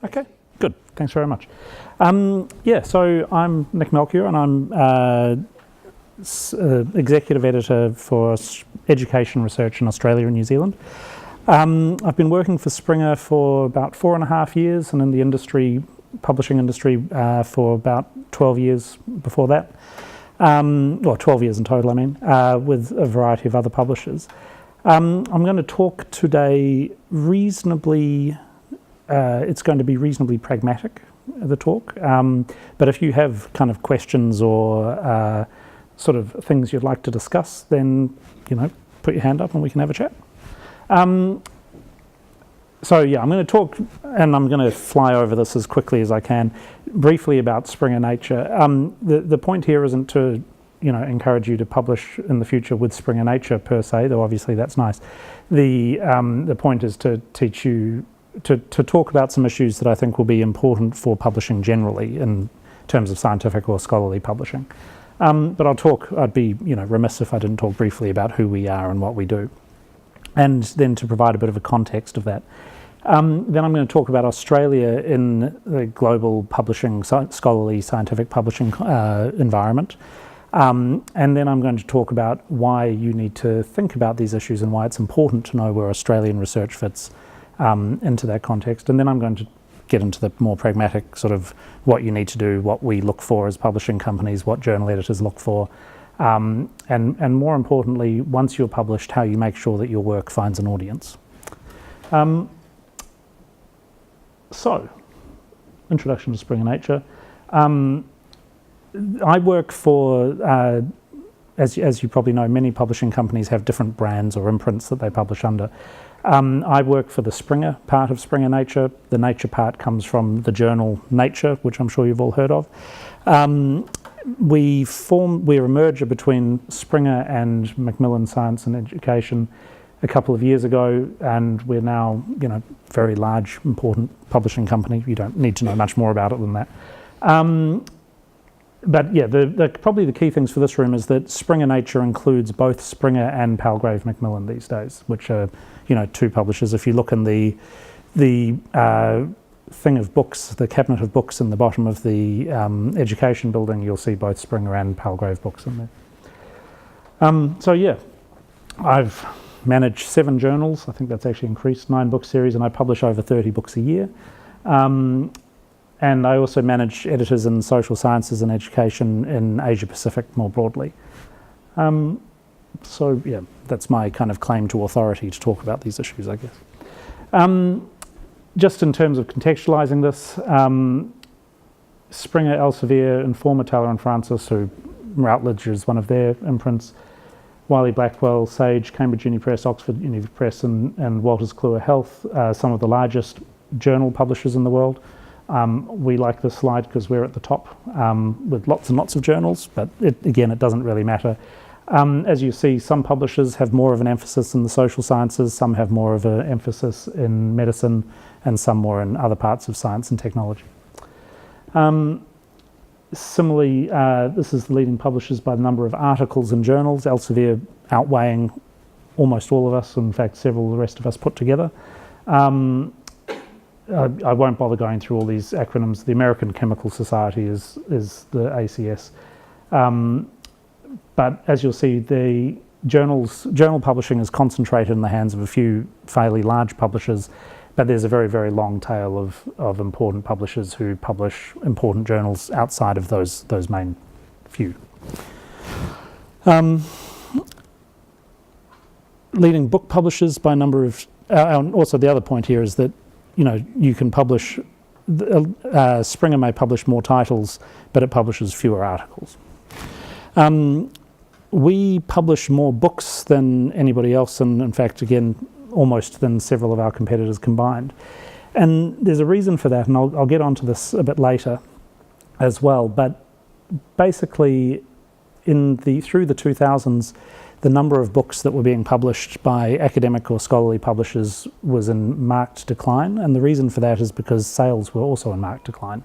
Okay, good. Thanks very much. So I'm Nick Melchior, and I'm executive editor for education research in Australia and New Zealand. I've been working for Springer for about 4.5 years, and in the industry, publishing industry, for about 12 years before that. 12 years in total, I mean, with a variety of other publishers. I'm going to talk today reasonably. It's going to be reasonably pragmatic, the talk. But if you have kind of questions or sort of things you'd like to discuss, then, put your hand up and we can have a chat. I'm going to talk, and I'm going to fly over this as quickly as I can, briefly about Springer Nature. The point here isn't to, encourage you to publish in the future with Springer Nature per se, though obviously that's nice. The point is to teach you to talk about some issues that I think will be important for publishing generally in terms of scientific or scholarly publishing. But I'd be remiss if I didn't talk briefly about who we are and what we do, and then to provide a bit of a context of that. Then I'm going to talk about Australia in the global publishing, scholarly scientific publishing environment. And then I'm going to talk about why you need to think about these issues and why it's important to know where Australian research fits into that context. And then I'm going to get into the more pragmatic sort of what you need to do, what we look for as publishing companies, what journal editors look for, and more importantly, once you're published, how you make sure that your work finds an audience. So, introduction to Springer Nature. I work for, as you probably know, many publishing companies have different brands or imprints that they publish under. I work for the Springer part of Springer Nature. The Nature part comes from the journal Nature, which I'm sure you've all heard of. We're a merger between Springer and Macmillan Science and Education a couple of years ago, and we're now, very large, important publishing company. You don't need to know much more about it than that. But yeah, probably the key things for this room is that Springer Nature includes both Springer and Palgrave Macmillan these days, which are, two publishers. If you look in the thing of books, the cabinet of books in the bottom of the education building, you'll see both Springer and Palgrave books in there. I've managed 7 journals. I think that's actually increased, 9 book series, and I publish over 30 books a year. And I also manage editors in social sciences and education in Asia Pacific more broadly. That's my kind of claim to authority to talk about these issues, I guess. Just in terms of contextualizing this, Springer, Elsevier, Informa, Taylor and Francis, who Routledge is one of their imprints, Wiley Blackwell, Sage, Cambridge Uni Press, Oxford Uni Press, and Walters Kluwer Health, some of the largest journal publishers in the world. We like this slide because we're at the top with lots and lots of journals, but it doesn't really matter. As you see, some publishers have more of an emphasis in the social sciences, some have more of an emphasis in medicine, and some more in other parts of science and technology. Similarly, this is the leading publishers by the number of articles in journals, Elsevier outweighing almost all of us, in fact several of the rest of us put together. I won't bother going through all these acronyms. The American Chemical Society is the ACS. But as you'll see, the journal publishing is concentrated in the hands of a few fairly large publishers, but there's a very, very long tail of important publishers who publish important journals outside of those main few. Leading book publishers by number of... also the other point here is that you can publish, Springer may publish more titles, but it publishes fewer articles. We publish more books than anybody else, and in fact, again, almost than several of our competitors combined. And there's a reason for that, and I'll get onto this a bit later as well, but basically through the 2000s, the number of books that were being published by academic or scholarly publishers was in marked decline, and the reason for that is because sales were also in marked decline.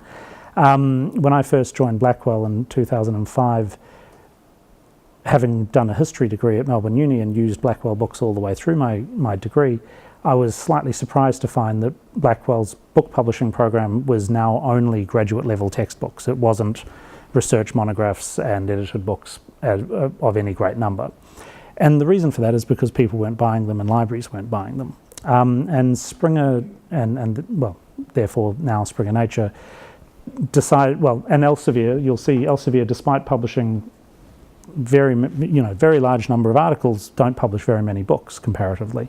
When I first joined Blackwell in 2005, having done a history degree at Melbourne Uni and used Blackwell books all the way through my degree, I was slightly surprised to find that Blackwell's book publishing program was now only graduate level textbooks. It wasn't research monographs and edited books of any great number. And the reason for that is because people weren't buying them and libraries weren't buying them. And Springer, well, therefore now Springer Nature, decided, well, and Elsevier, you'll see Elsevier, despite publishing very large number of articles, don't publish very many books comparatively.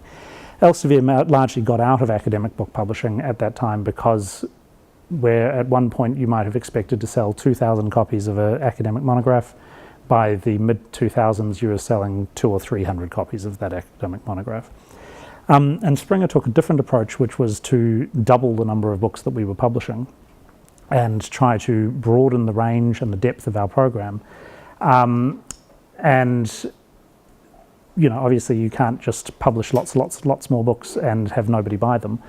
Elsevier largely got out of academic book publishing at that time because where at one point you might have expected to sell 2,000 copies of an academic monograph, by the mid-2000s you were selling 200 or 300 copies of that academic monograph. And Springer took a different approach, which was to double the number of books that we were publishing and try to broaden the range and the depth of our program. And obviously you can't just publish lots more books and have nobody buy them.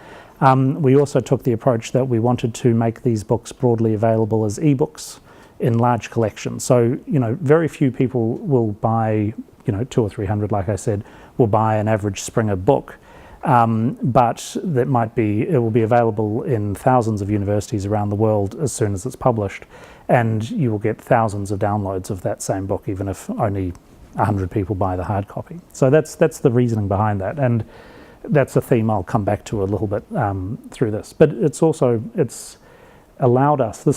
We also took the approach that we wanted to make these books broadly available as ebooks in large collections. So, very few people will buy, 200 or 300, like I said, will buy an average Springer book. But it will be available in thousands of universities around the world as soon as it's published, and you will get thousands of downloads of that same book, even if only 100 people buy the hard copy. So that's the reasoning behind that, and that's a theme I'll come back to a little bit through this. But this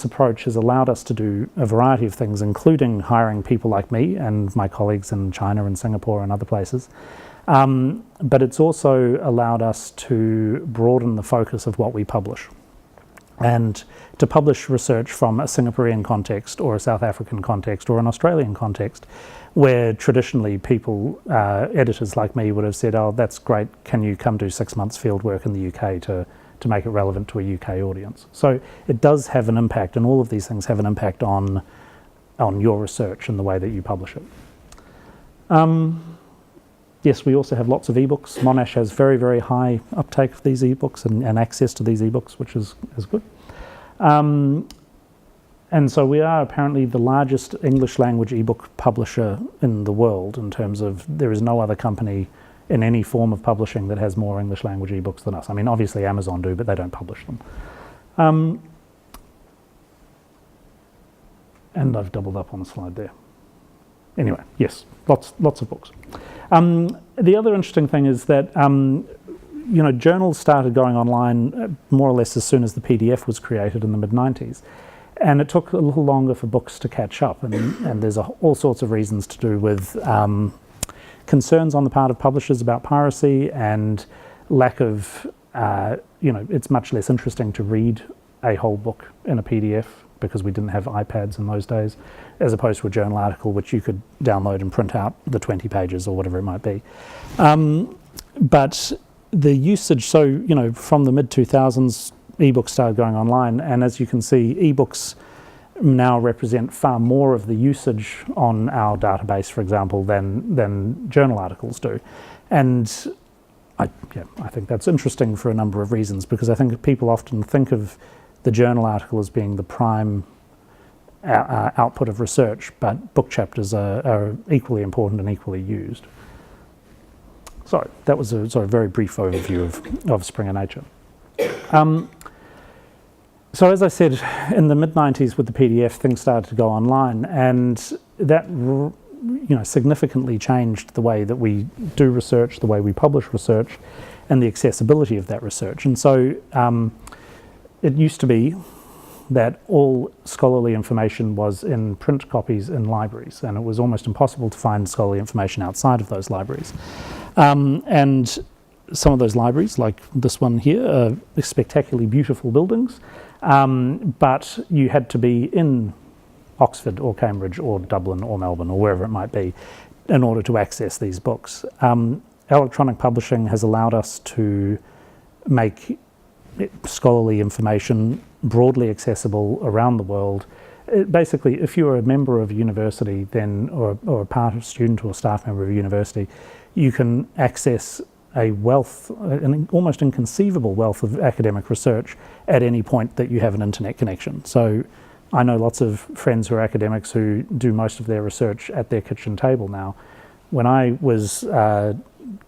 approach has allowed us to do a variety of things, including hiring people like me and my colleagues in China and Singapore and other places. But it's also allowed us to broaden the focus of what we publish, and to publish research from a Singaporean context or a South African context or an Australian context, where traditionally people, editors like me, would have said, oh, that's great, can you come do 6 months field work in the UK to make it relevant to a UK audience. So it does have an impact, and all of these things have an impact on your research and the way that you publish it. Yes, we also have lots of ebooks. Monash has very, very high uptake of these ebooks and access to these ebooks, which is good. And so we are apparently the largest English language ebook publisher in the world, in terms of there is no other company in any form of publishing that has more English language ebooks than us. I mean, obviously Amazon do, but they don't publish them. And I've doubled up on the slide there. Anyway, yes, lots of books. The other interesting thing is that journals started going online more or less as soon as the PDF was created in the mid-90s. And it took a little longer for books to catch up, and there's all sorts of reasons to do with concerns on the part of publishers about piracy and lack of, it's much less interesting to read a whole book in a PDF because we didn't have iPads in those days, as opposed to a journal article which you could download and print out the 20 pages or whatever it might be. But the usage, so, from the mid-2000s, ebooks started going online, and as you can see, ebooks now represent far more of the usage on our database, for example, than journal articles do. And I think that's interesting for a number of reasons, because I think people often think of the journal article as being the prime output of research, but book chapters are equally important and equally used. So that was a sort of very brief overview of Springer Nature. So as I said, in the mid-90s with the PDF, things started to go online, and that significantly changed the way that we do research, the way we publish research, and the accessibility of that research. And so it used to be that all scholarly information was in print copies in libraries, and it was almost impossible to find scholarly information outside of those libraries. And some of those libraries, like this one here, are spectacularly beautiful buildings, but you had to be in Oxford or Cambridge or Dublin or Melbourne or wherever it might be in order to access these books. Electronic publishing has allowed us to make scholarly information broadly accessible around the world. Basically, if you're a member of a university or a part of student or staff member of a university, you can access a wealth, an almost inconceivable wealth of academic research at any point that you have an internet connection. So I know lots of friends who are academics who do most of their research at their kitchen table now. When I was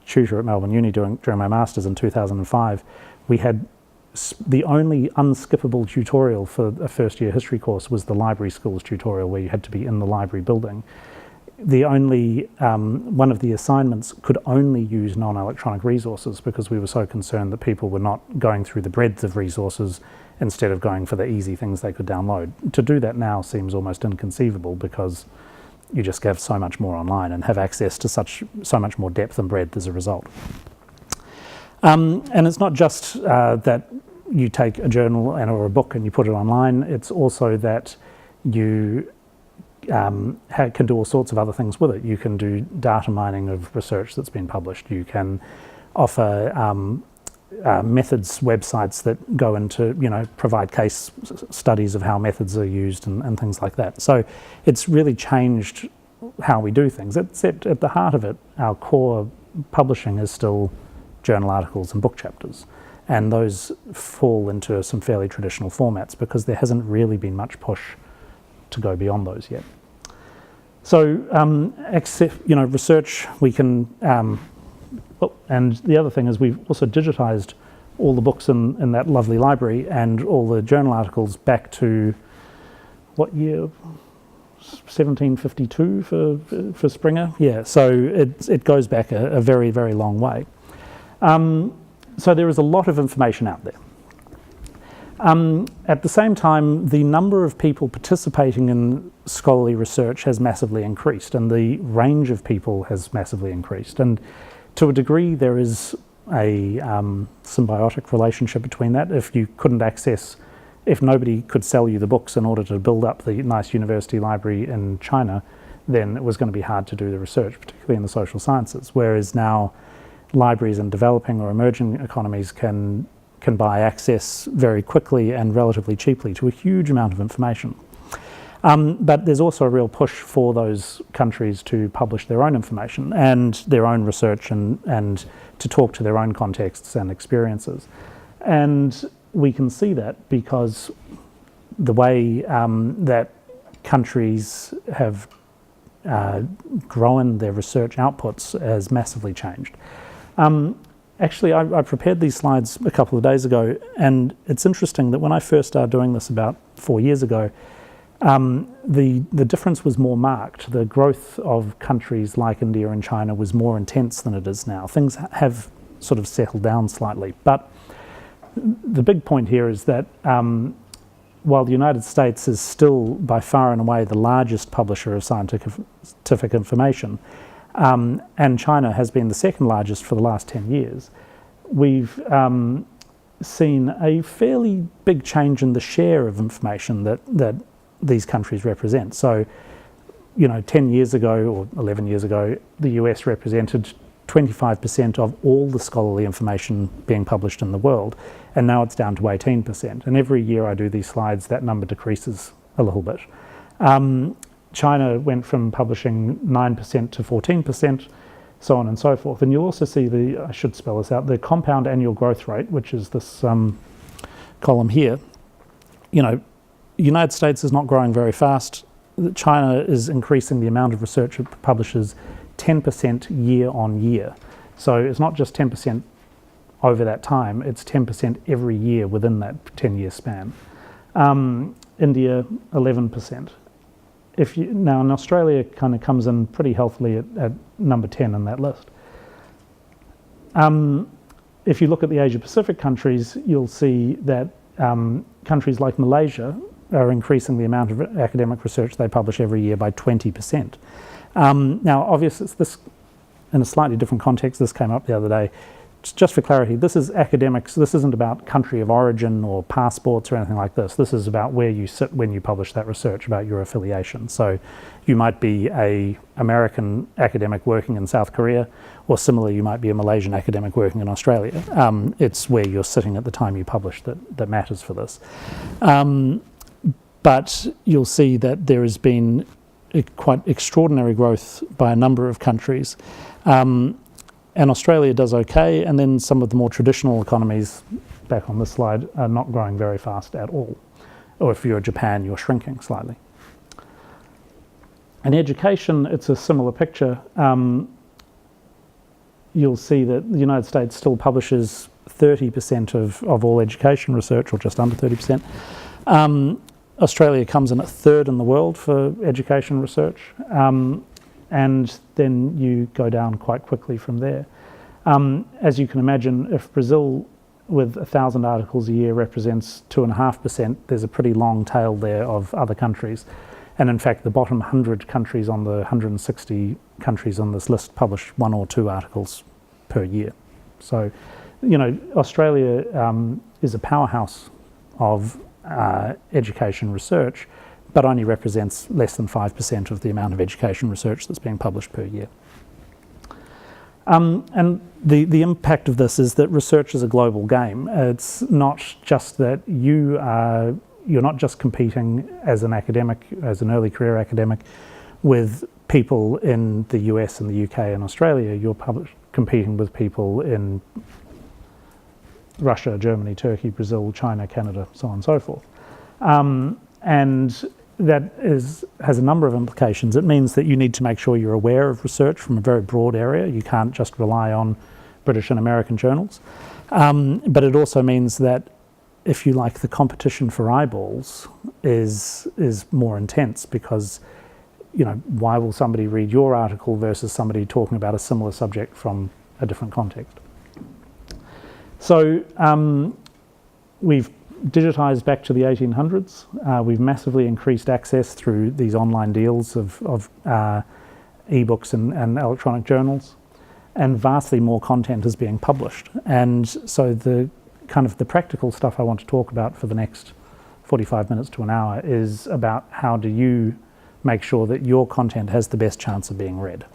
tutor at Melbourne Uni during my master's in 2005, we had the only unskippable tutorial for a first-year history course was the library skills tutorial, where you had to be in the library building. The only one of the assignments could only use non-electronic resources, because we were so concerned that people were not going through the breadth of resources instead of going for the easy things they could download. To do that now seems almost inconceivable, because you just have so much more online and have access to so much more depth and breadth as a result. And it's not just that you take a journal or a book and you put it online, it's also that you can do all sorts of other things with it. You can do data mining of research that's been published. You can offer methods websites that go into, provide case studies of how methods are used and things like that. So it's really changed how we do things, except at the heart of it, our core publishing is still journal articles and book chapters. And those fall into some fairly traditional formats, because there hasn't really been much push to go beyond those yet. So, research, we can, and the other thing is we've also digitized all the books in that lovely library and all the journal articles back to, what year? 1752 for Springer? Yeah, so it goes back a very, very long way. So there is a lot of information out there. At the same time, the number of people participating in scholarly research has massively increased, and the range of people has massively increased. And to a degree, there is a symbiotic relationship between that. If nobody could sell you the books in order to build up the nice university library in China, then it was going to be hard to do the research, particularly in the social sciences. Whereas now, libraries in developing or emerging economies can buy access very quickly and relatively cheaply to a huge amount of information. But there's also a real push for those countries to publish their own information and their own research and to talk to their own contexts and experiences. And we can see that because the way that countries have grown their research outputs has massively changed. Actually, I prepared these slides a couple of days ago, and it's interesting that when I first started doing this about 4 years ago, the difference was more marked. The growth of countries like India and China was more intense than it is now. Things have sort of settled down slightly, but the big point here is that while the United States is still by far and away the largest publisher of scientific information, and China has been the second largest for the last 10 years, we've seen a fairly big change in the share of information that these countries represent. So, 10 years ago or 11 years ago, the US represented 25% of all the scholarly information being published in the world, and now it's down to 18%. And every year I do these slides, that number decreases a little bit. China went from publishing 9% to 14%, so on and so forth. And you'll also see I should spell this out, the compound annual growth rate, which is this column here. The United States is not growing very fast. China is increasing the amount of research it publishes 10% year on year. So it's not just 10% over that time, it's 10% every year within that 10-year span. India, 11%. Now in Australia kind of comes in pretty healthily at number 10 in that list. If you look at the Asia Pacific countries, you'll see that countries like Malaysia are increasing the amount of academic research they publish every year by 20%. Now obviously it's this in a slightly different context. This came up the other day. Just for clarity, this is academics. This isn't about country of origin or passports or anything like this. This is about where you sit when you publish that research, about your affiliation. So you might be an American academic working in South Korea, or similarly, you might be a Malaysian academic working in Australia. It's where you're sitting at the time you publish that matters for this. But you'll see that there has been quite extraordinary growth by a number of countries. And Australia does okay, and then some of the more traditional economies, back on this slide, are not growing very fast at all. Or if you're Japan, you're shrinking slightly. In education, it's a similar picture. you'll see that the United States still publishes 30% of all education research, or just under 30%. Australia comes in at third in the world for education research, and then you go down quite quickly from there. As you can imagine, if Brazil with 1,000 articles a year represents 2.5%, there's a pretty long tail there of other countries. And in fact, the bottom 100 countries on the 160 countries on this list publish 1 or 2 articles per year. So, you know, Australia is a powerhouse of education research, but only represents less than 5% of the amount of education research that's being published per year. And the impact of this is that research is a global game. It's not just that you're not just competing as an academic, as an early career academic, with people in the US and the UK and Australia. You're competing with people in Russia, Germany, Turkey, Brazil, China, Canada, so on and so forth. And that has a number of implications. It means that you need to make sure you're aware of research from a very broad area. You can't just rely on British and American journals. But it also means that, if you like, the competition for eyeballs is more intense, because, you know, why will somebody read your article versus somebody talking about a similar subject from a different context? So we've digitized back to the 1800s. We've massively increased access through these online deals of ebooks and electronic journals, and vastly more content is being published. And so the practical stuff I want to talk about for the next 45 minutes to an hour is about how do you make sure that your content has the best chance of being read.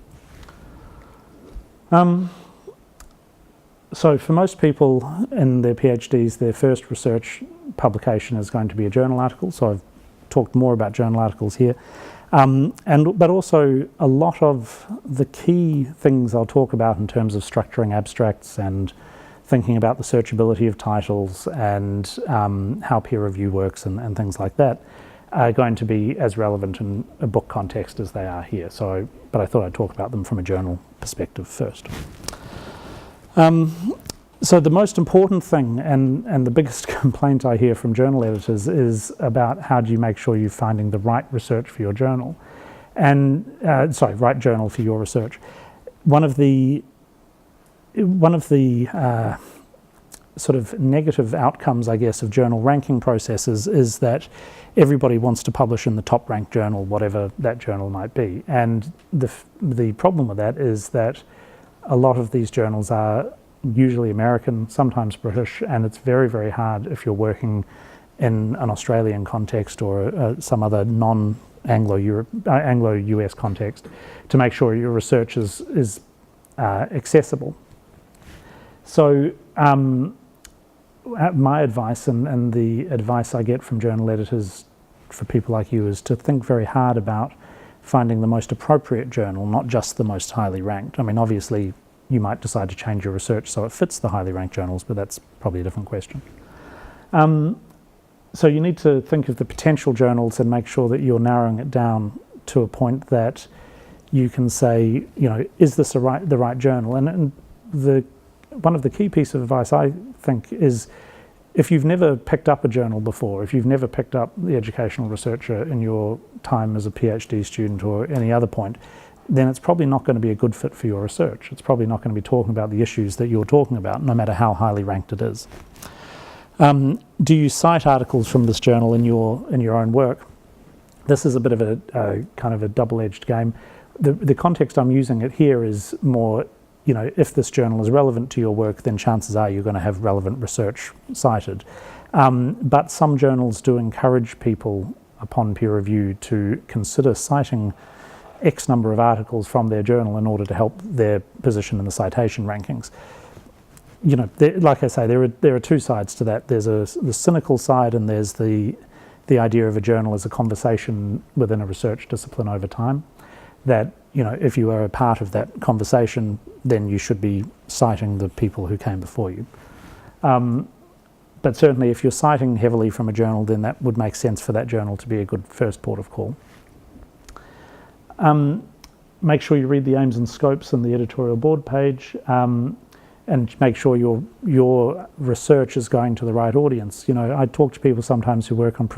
So for most people in their PhDs, their first research publication is going to be a journal article. So I've talked more about journal articles here. But also a lot of the key things I'll talk about in terms of structuring abstracts and thinking about the searchability of titles and how peer review works and things like that are going to be as relevant in a book context as they are here. But I thought I'd talk about them from a journal perspective first. So the most important thing and the biggest complaint I hear from journal editors is about how do you make sure you're finding the right research for your journal, right journal for your research. One of the sort of negative outcomes, I guess, of journal ranking processes is that everybody wants to publish in the top ranked journal, whatever that journal might be. And the problem with that is that a lot of these journals are usually American, sometimes British, and it's very, very hard if you're working in an Australian context or some other Anglo-US context to make sure your research is accessible. So my advice and the advice I get from journal editors for people like you is to think very hard about finding the most appropriate journal, not just the most highly ranked. I mean, obviously, you might decide to change your research so it fits the highly ranked journals, but that's probably a different question. So you need to think of the potential journals and make sure that you're narrowing it down to a point that you can say, you know, is this the right journal? And one of the key pieces of advice, I think, is if you've never picked up a journal before, if you've never picked up the educational researcher in your time as a PhD student or any other point, then it's probably not going to be a good fit for your research. It's probably not going to be talking about the issues that you're talking about, no matter how highly ranked it is. Do you cite articles from this journal in your own work? This is a bit of a kind of a double-edged game. The context I'm using it here is more, you know, if this journal is relevant to your work, then chances are you're going to have relevant research cited. But some journals do encourage people upon peer review to consider citing X number of articles from their journal in order to help their position in the citation rankings. You know, like I say, there are two sides to that. There's the cynical side, and there's the idea of a journal as a conversation within a research discipline over time. That, you know, if you are a part of that conversation, then you should be citing the people who came before you. But certainly if you're citing heavily from a journal, then that would make sense for that journal to be a good first port of call. make sure you read the aims and scopes and the editorial board page, and make sure your research is going to the right audience. You know, I talk to people sometimes who work on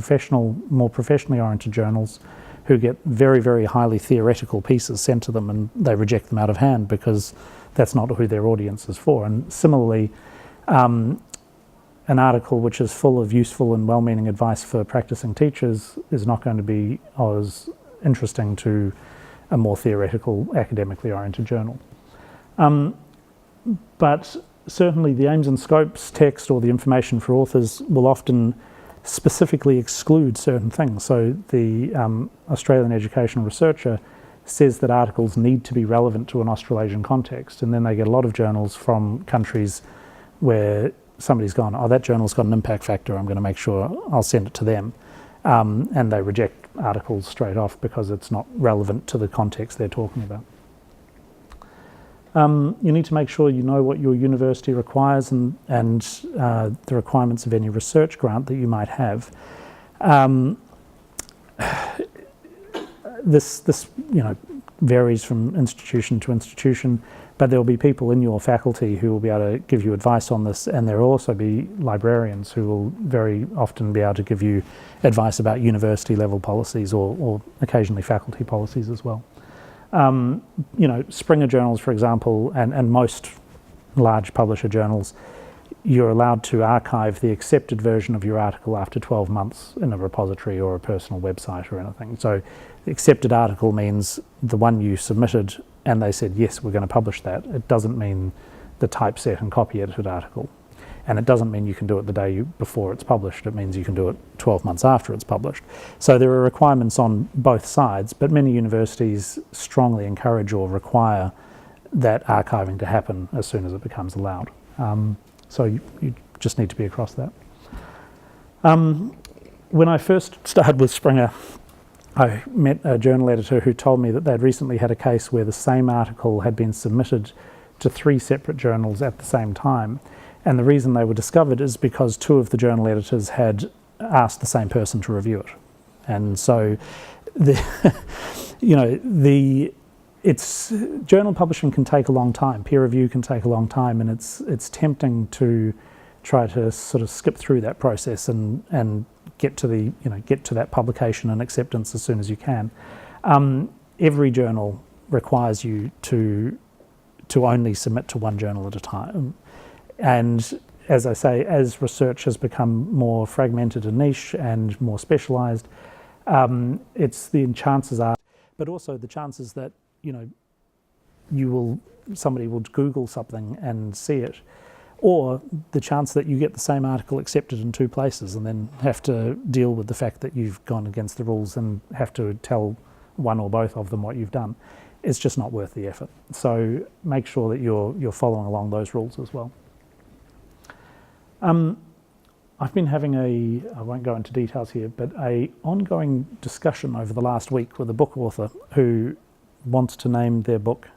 more professionally oriented journals, who get very, very highly theoretical pieces sent to them, and they reject them out of hand because that's not who their audience is for. And similarly, an article which is full of useful and well-meaning advice for practicing teachers is not going to be as interesting to a more theoretical, academically oriented journal. But certainly the aims and scopes text or the information for authors will often specifically exclude certain things. So the Australian Education Researcher says that articles need to be relevant to an Australasian context, and then they get a lot of journals from countries where somebody's gone, oh, that journal's got an impact factor, I'm going to make sure I'll send it to them. And they reject articles straight off because it's not relevant to the context they're talking about. You need to make sure you know what your university requires and the requirements of any research grant that you might have. This varies from institution to institution, but there will be people in your faculty who will be able to give you advice on this, and there will also be librarians who will very often be able to give you advice about university level policies or occasionally faculty policies as well. Springer journals, for example, and most large publisher journals, you're allowed to archive the accepted version of your article after 12 months in a repository or a personal website or anything. So the accepted article means the one you submitted and they said, yes, we're going to publish that. It doesn't mean the typeset and copy edited article. And it doesn't mean you can do it the day before it's published. It means you can do it 12 months after it's published. So there are requirements on both sides, but many universities strongly encourage or require that archiving to happen as soon as it becomes allowed. So you just need to be across that. When I first started with Springer, I met a journal editor who told me that they'd recently had a case where the same article had been submitted to 3 separate journals at the same time. And the reason they were discovered is because 2 of the journal editors had asked the same person to review it. And so, journal publishing can take a long time. Peer review can take a long time, and it's tempting to try to sort of skip through that process and get to that publication and acceptance as soon as you can. Every journal requires you to only submit to one journal at a time. And as I say, as research has become more fragmented and niche and more specialized, the chances are, but also the chances that, somebody will Google something and see it, or the chance that you get the same article accepted in 2 places and then have to deal with the fact that you've gone against the rules and have to tell one or both of them what you've done. It's just not worth the effort. So make sure that you're following along those rules as well. I've been having I won't go into details here, but an ongoing discussion over the last week with a book author who wants to name their book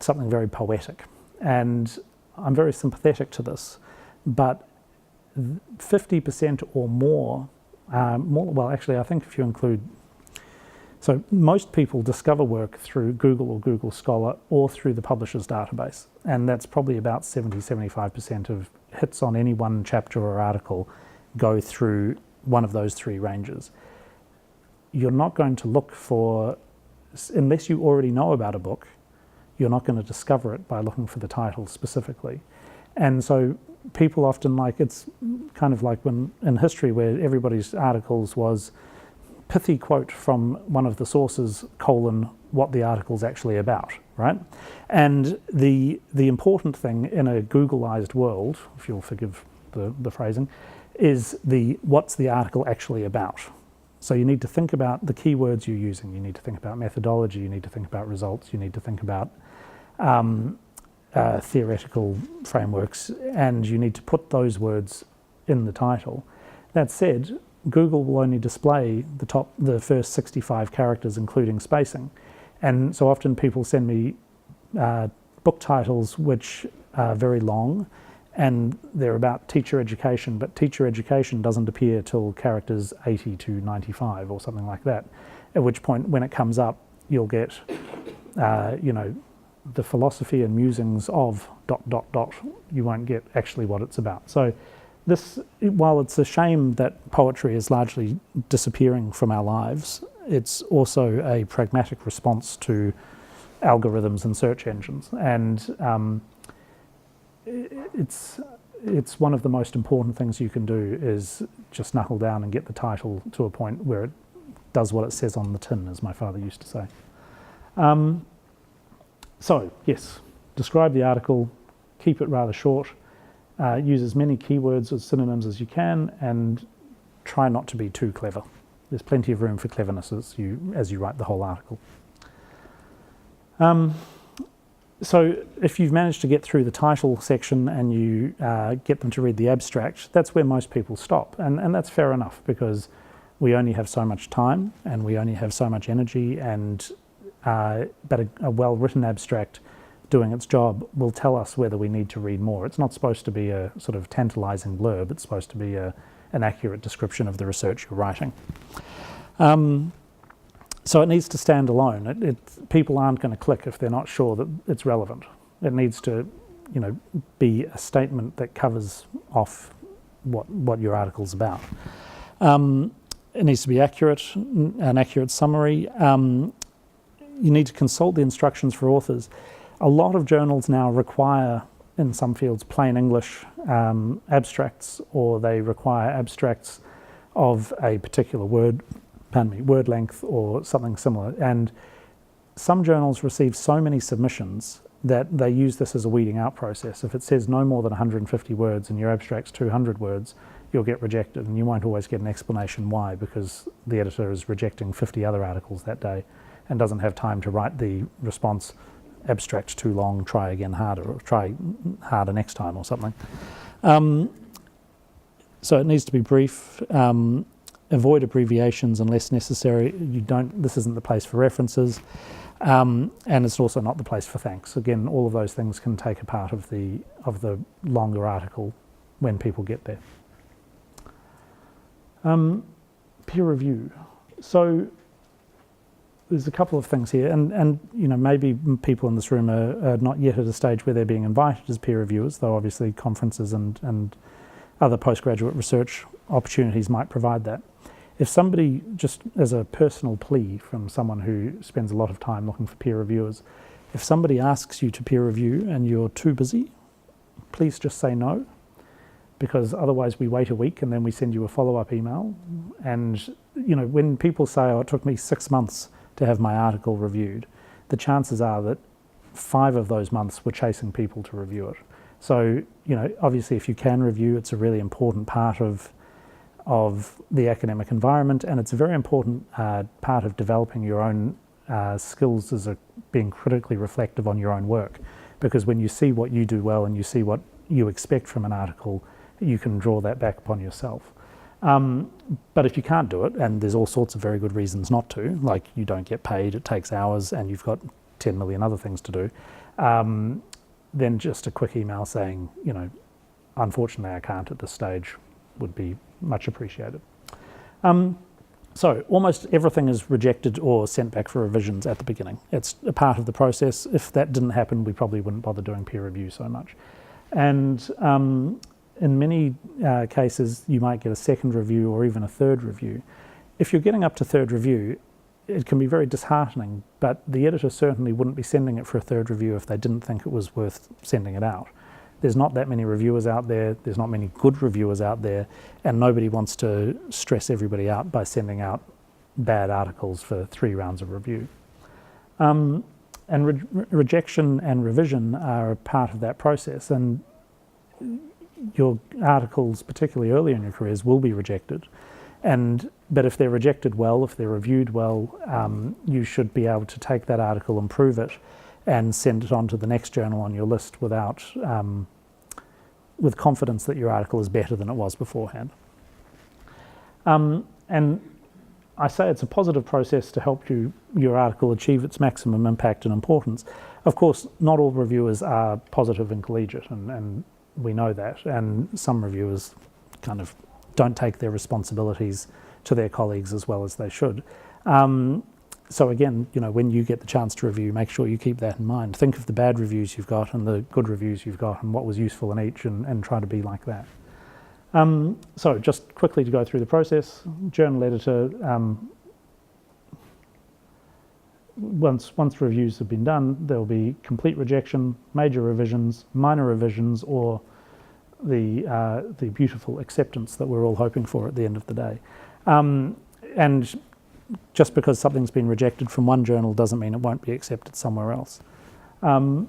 something very poetic. And I'm very sympathetic to this, but 50% or more, well, actually, I think if you include, so most people discover work through Google or Google Scholar or through the publisher's database. And that's probably about 75% of hits on any one chapter or article go through one of those 3 ranges. You're not going to look for, unless you already know about a book, you're not going to discover it by looking for the title specifically. And so people often it's kind of like when in history where everybody's articles was pithy quote from one of the sources, what the article's actually about, right? And the important thing in a Googleized world, if you'll forgive the phrasing, is what's the article actually about? So you need to think about the keywords you're using, you need to think about methodology, you need to think about results, you need to think about theoretical frameworks, and you need to put those words in the title. That said, Google will only display the first 65 characters, including spacing. And so often people send me book titles which are very long, and they're about teacher education, but teacher education doesn't appear till characters 80 to 95 or something like that, at which point when it comes up, you'll get the philosophy and musings of ... you won't get actually what it's about. So this, while it's a shame that poetry is largely disappearing from our lives, it's also a pragmatic response to algorithms and search engines. And it's one of the most important things you can do is just knuckle down and get the title to a point where it does what it says on the tin, as my father used to say. So, yes, describe the article, keep it rather short, use as many keywords as synonyms as you can, and try not to be too clever. There's plenty of room for cleverness as you write the whole article. So if you've managed to get through the title section and you get them to read the abstract, that's where most people stop. And that's fair enough, because we only have so much time and we only have so much energy, and but a well-written abstract doing its job will tell us whether we need to read more. It's not supposed to be a sort of tantalizing blurb. It's supposed to be an accurate description of the research you're writing. So it needs to stand alone. People aren't going to click if they're not sure that it's relevant. It needs to, be a statement that covers off what your article's about. It needs to be accurate, an accurate summary. You need to consult the instructions for authors. A lot of journals now require, in some fields, plain English abstracts, or they require abstracts of a particular word length or something similar. And some journals receive so many submissions that they use this as a weeding out process. If it says no more than 150 words and your abstract's 200 words, you'll get rejected, and you won't always get an explanation why, because the editor is rejecting 50 other articles that day and doesn't have time to write the response, abstract too long, try again harder, or try harder next time or something. So it needs to be brief. Avoid abbreviations unless necessary. This isn't the place for references, and it's also not the place for thanks. Again, all of those things can take a part of the longer article when people get there. Peer review. So there's a couple of things here, and maybe people in this room are not yet at a stage where they're being invited as peer reviewers, though obviously conferences and other postgraduate research opportunities might provide that. If somebody, just as a personal plea from someone who spends a lot of time looking for peer reviewers, if somebody asks you to peer review and you're too busy, please just say no, because otherwise we wait a week and then we send you a follow-up email. And when people say, oh, it took me 6 months to have my article reviewed, the chances are that 5 of those months were chasing people to review it. So, obviously if you can review, it's a really important part of the academic environment, and it's a very important part of developing your own skills as being critically reflective on your own work. Because when you see what you do well and you see what you expect from an article, you can draw that back upon yourself. But if you can't do it, and there's all sorts of very good reasons not to, like you don't get paid, it takes hours, and you've got 10 million other things to do, then just a quick email saying, unfortunately I can't at this stage would be much appreciated. So almost everything is rejected or sent back for revisions at the beginning. It's a part of the process. If that didn't happen, we probably wouldn't bother doing peer review so much. And in many cases, you might get a second review or even a third review. If you're getting up to third review, it can be very disheartening, but the editor certainly wouldn't be sending it for a third review if they didn't think it was worth sending it out. There's not that many reviewers out there, there's not many good reviewers out there, and nobody wants to stress everybody out by sending out bad articles for 3 rounds of review. And rejection and revision are a part of that process, and your articles, particularly early in your careers, will be rejected. But if they're rejected well, if they're reviewed well, you should be able to take that article, improve it, and send it on to the next journal on your list with confidence that your article is better than it was beforehand. And I say it's a positive process to help your article achieve its maximum impact and importance. Of course, not all reviewers are positive and collegiate, and we know that, and some reviewers kind of don't take their responsibilities to their colleagues as well as they should. So again, when you get the chance to review, make sure you keep that in mind. Think of the bad reviews you've got and the good reviews you've got and what was useful in each, and try to be like that. So just quickly to go through the process, journal editor, once reviews have been done, there will be complete rejection, major revisions, minor revisions, or the beautiful acceptance that we're all hoping for at the end of the day. And just because something's been rejected from one journal doesn't mean it won't be accepted somewhere else. Now,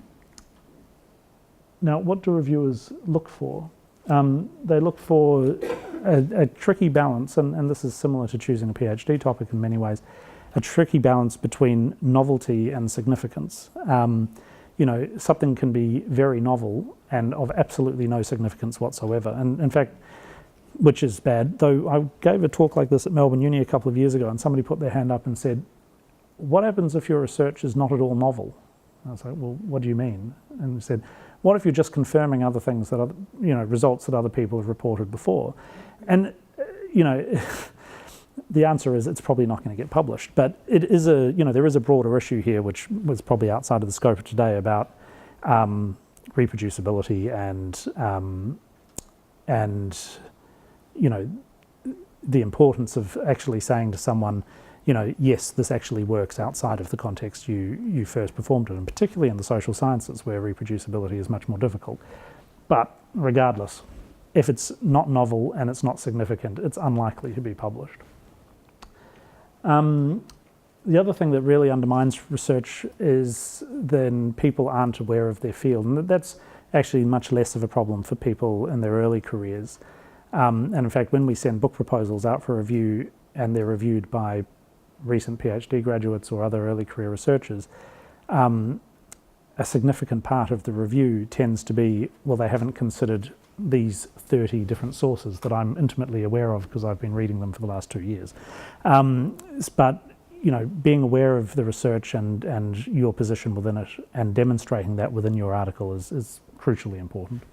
what do reviewers look for? They look for a tricky balance, and this is similar to choosing a PhD topic in many ways, a tricky balance between novelty and significance. Something can be very novel and of absolutely no significance whatsoever. And in fact, which is bad, though I gave a talk like this at Melbourne Uni a couple of years ago, and somebody put their hand up and said, what happens if your research is not at all novel? I was like, well, what do you mean? And they said, what if you're just confirming other things that other, results that other people have reported before? And, the answer is it's probably not going to get published. But it is there is a broader issue here, which was probably outside of the scope of today, about reproducibility and the importance of actually saying to someone, yes, this actually works outside of the context you first performed it, and particularly in the social sciences where reproducibility is much more difficult. But regardless, if it's not novel and it's not significant, it's unlikely to be published. The other thing that really undermines research is then people aren't aware of their field, and that's actually much less of a problem for people in their early careers. And in fact, when we send book proposals out for review and they're reviewed by recent PhD graduates or other early career researchers, a significant part of the review tends to be, well, they haven't considered these 30 different sources that I'm intimately aware of because I've been reading them for the last 2 years. But being aware of the research and your position within it and demonstrating that within your article is crucially important.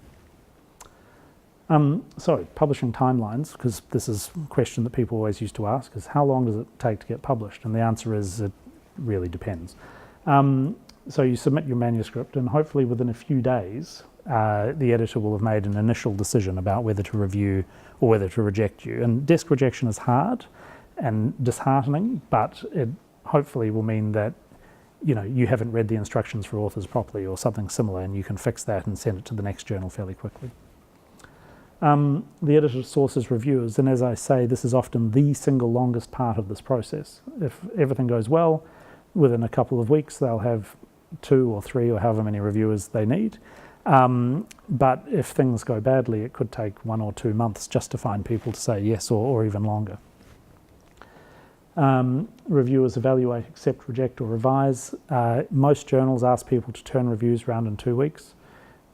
So publishing timelines, because this is a question that people always used to ask, is how long does it take to get published? And the answer is it really depends. So you submit your manuscript, and hopefully within a few days, the editor will have made an initial decision about whether to review or whether to reject you. And desk rejection is hard and disheartening, but it hopefully will mean that you haven't read the instructions for authors properly or something similar, and you can fix that and send it to the next journal fairly quickly. The editor sources reviewers, and as I say, this is often the single longest part of this process. If everything goes well, within a couple of weeks they'll have 2 or 3 or however many reviewers they need. But if things go badly, it could take 1 or 2 months just to find people to say yes, or even longer. Reviewers evaluate, accept, reject, or revise. Most journals ask people to turn reviews around in 2 weeks.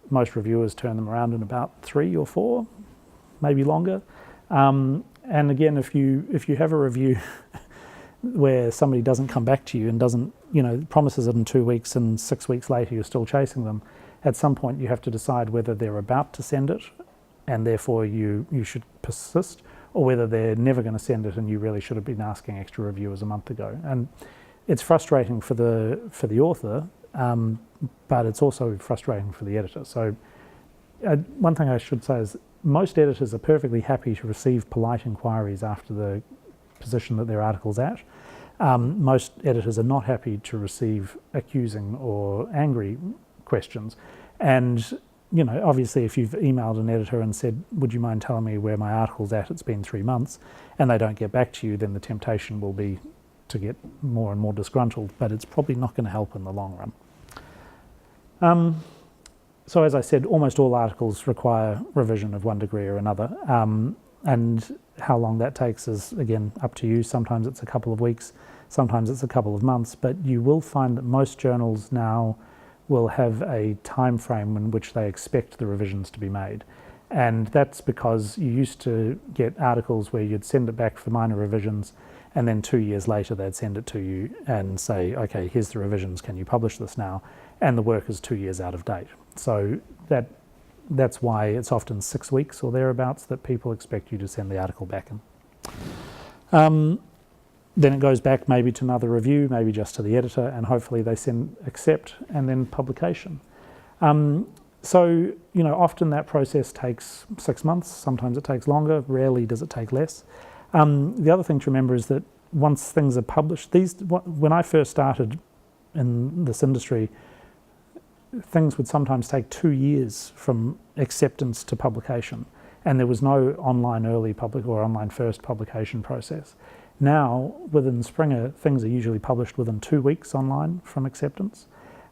Most reviewers turn them around in about 3 or 4, maybe longer. And again, if you have a review where somebody doesn't come back to you and doesn't, promises it in 2 weeks and 6 weeks later you're still chasing them, at some point you have to decide whether they're about to send it and therefore you should persist, or whether they're never going to send it and you really should have been asking extra reviewers a month ago. And it's frustrating for the author, but it's also frustrating for the editor. So one thing I should say is most editors are perfectly happy to receive polite inquiries after the position that their article's at. Most editors are not happy to receive accusing or angry questions. And obviously if you've emailed an editor and said, would you mind telling me where my article's at, it's been 3 months, and they don't get back to you, then the temptation will be to get more and more disgruntled, but it's probably not going to help in the long run. So as I said, almost all articles require revision of one degree or another, and how long that takes is, again, up to you. Sometimes it's a couple of weeks, sometimes it's a couple of months, but you will find that most journals now will have a time frame in which they expect the revisions to be made. And that's because you used to get articles where you'd send it back for minor revisions, and then 2 years later they'd send it to you and say, okay, here's the revisions, can you publish this now? And the work is 2 years out of date. So that's why it's often 6 weeks or thereabouts that people expect you to send the article back in. then it goes back maybe to another review, maybe just to the editor, and hopefully they accept, and then publication. So, often that process takes 6 months, sometimes it takes longer, rarely does it take less. The other thing to remember is that once things are published, when I first started in this industry, things would sometimes take 2 years from acceptance to publication, and there was no online early public or online first publication process. Now, within Springer, things are usually published within 2 weeks online from acceptance,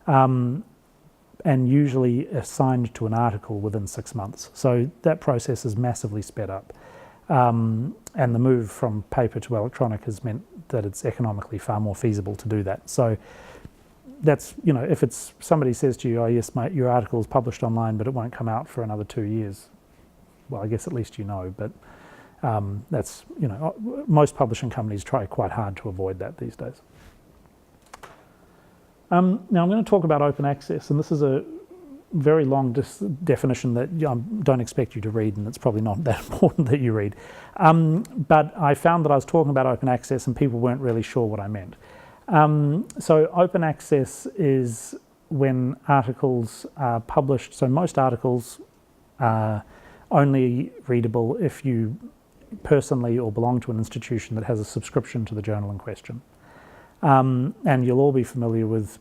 and usually assigned to an article within 6 months. So that process is massively sped up. And the move from paper to electronic has meant that it's economically far more feasible to do that. So that's, if somebody says to you, oh yes, mate, your article is published online, but it won't come out for another 2 years. Well, I guess at least but that's, most publishing companies try quite hard to avoid that these days. Now I'm going to talk about open access, and this is a very long definition that I don't expect you to read, and it's probably not that important that you read. But I found that I was talking about open access and people weren't really sure what I meant. So open access is when articles are published. So most articles are only readable if you personally or belong to an institution that has a subscription to the journal in question. And you'll all be familiar with,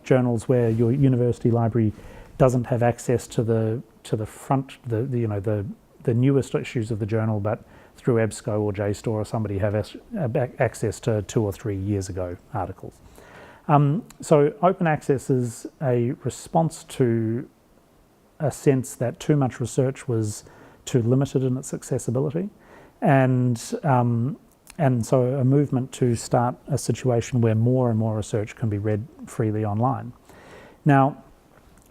journals where your university library doesn't have access to the front, the newest issues of the journal, but through EBSCO or JSTOR or somebody have access to 2 or 3 years ago articles. So open access is a response to a sense that too much research was too limited in its accessibility, and so a movement to start a situation where more and more research can be read freely online. Now,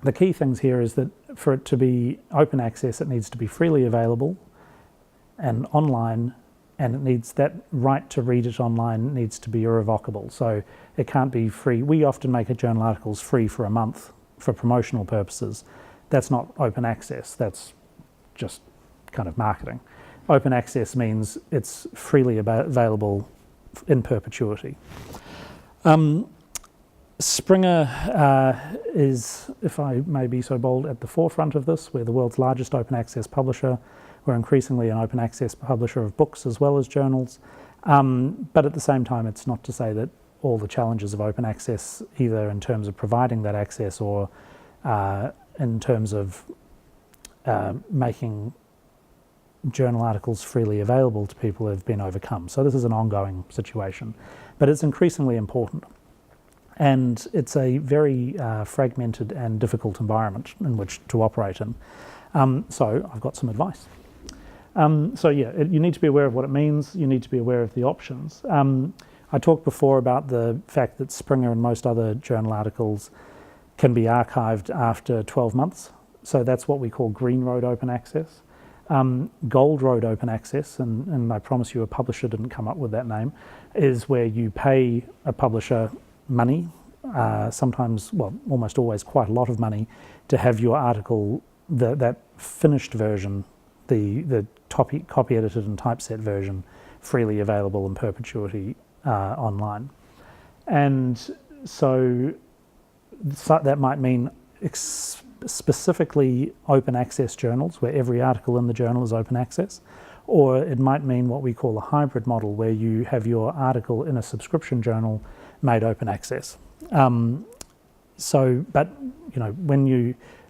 the key things here is that for it to be open access, it needs to be freely available and online, and it needs that right to read it online needs to be irrevocable. So it can't be free. We often make journal articles free for a month for promotional purposes. That's not open access, that's just kind of marketing. Open access means it's freely available in perpetuity. Springer is, if I may be so bold, at the forefront of this. We're the world's largest open access publisher. We're increasingly an open access publisher of books as well as journals. But at the same time, it's not to say that all the challenges of open access, either in terms of providing that access or in terms of making journal articles freely available to people, have been overcome. So this is an ongoing situation, but it's increasingly important. And it's a very fragmented and difficult environment in which to operate in. So I've got some advice. You need to be aware of what it means. You need to be aware of the options. I talked before about the fact that Springer and most other journal articles can be archived after 12 months. So that's what we call Green Road Open Access. Gold Road Open Access, and I promise you a publisher didn't come up with that name, is where you pay a publisher money, sometimes, well, almost always quite a lot of money, to have your article, that finished version, the copy edited and typeset version, freely available in perpetuity online. And so that might mean specifically open access journals where every article in the journal is open access, or it might mean what we call a hybrid model where you have your article in a subscription journal made open access. When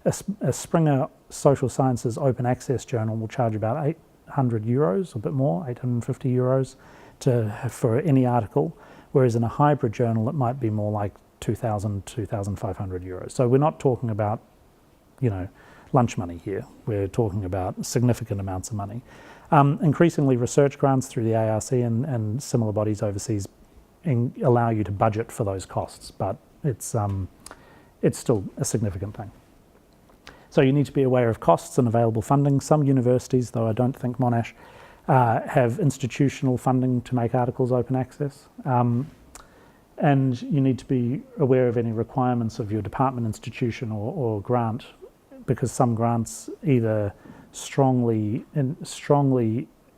a Springer Social Sciences open access journal will charge about €800, a bit more, €850 for any article, whereas in a hybrid journal it might be more like €2,000, €2,500. So we're not talking about lunch money here. We're talking about significant amounts of money. Increasingly, research grants through the ARC and similar bodies overseas allow you to budget for those costs, but it's still a significant thing. So you need to be aware of costs and available funding. Some universities, though I don't think Monash, have institutional funding to make articles open access. And you need to be aware of any requirements of your department, institution, or grant, because some grants either strongly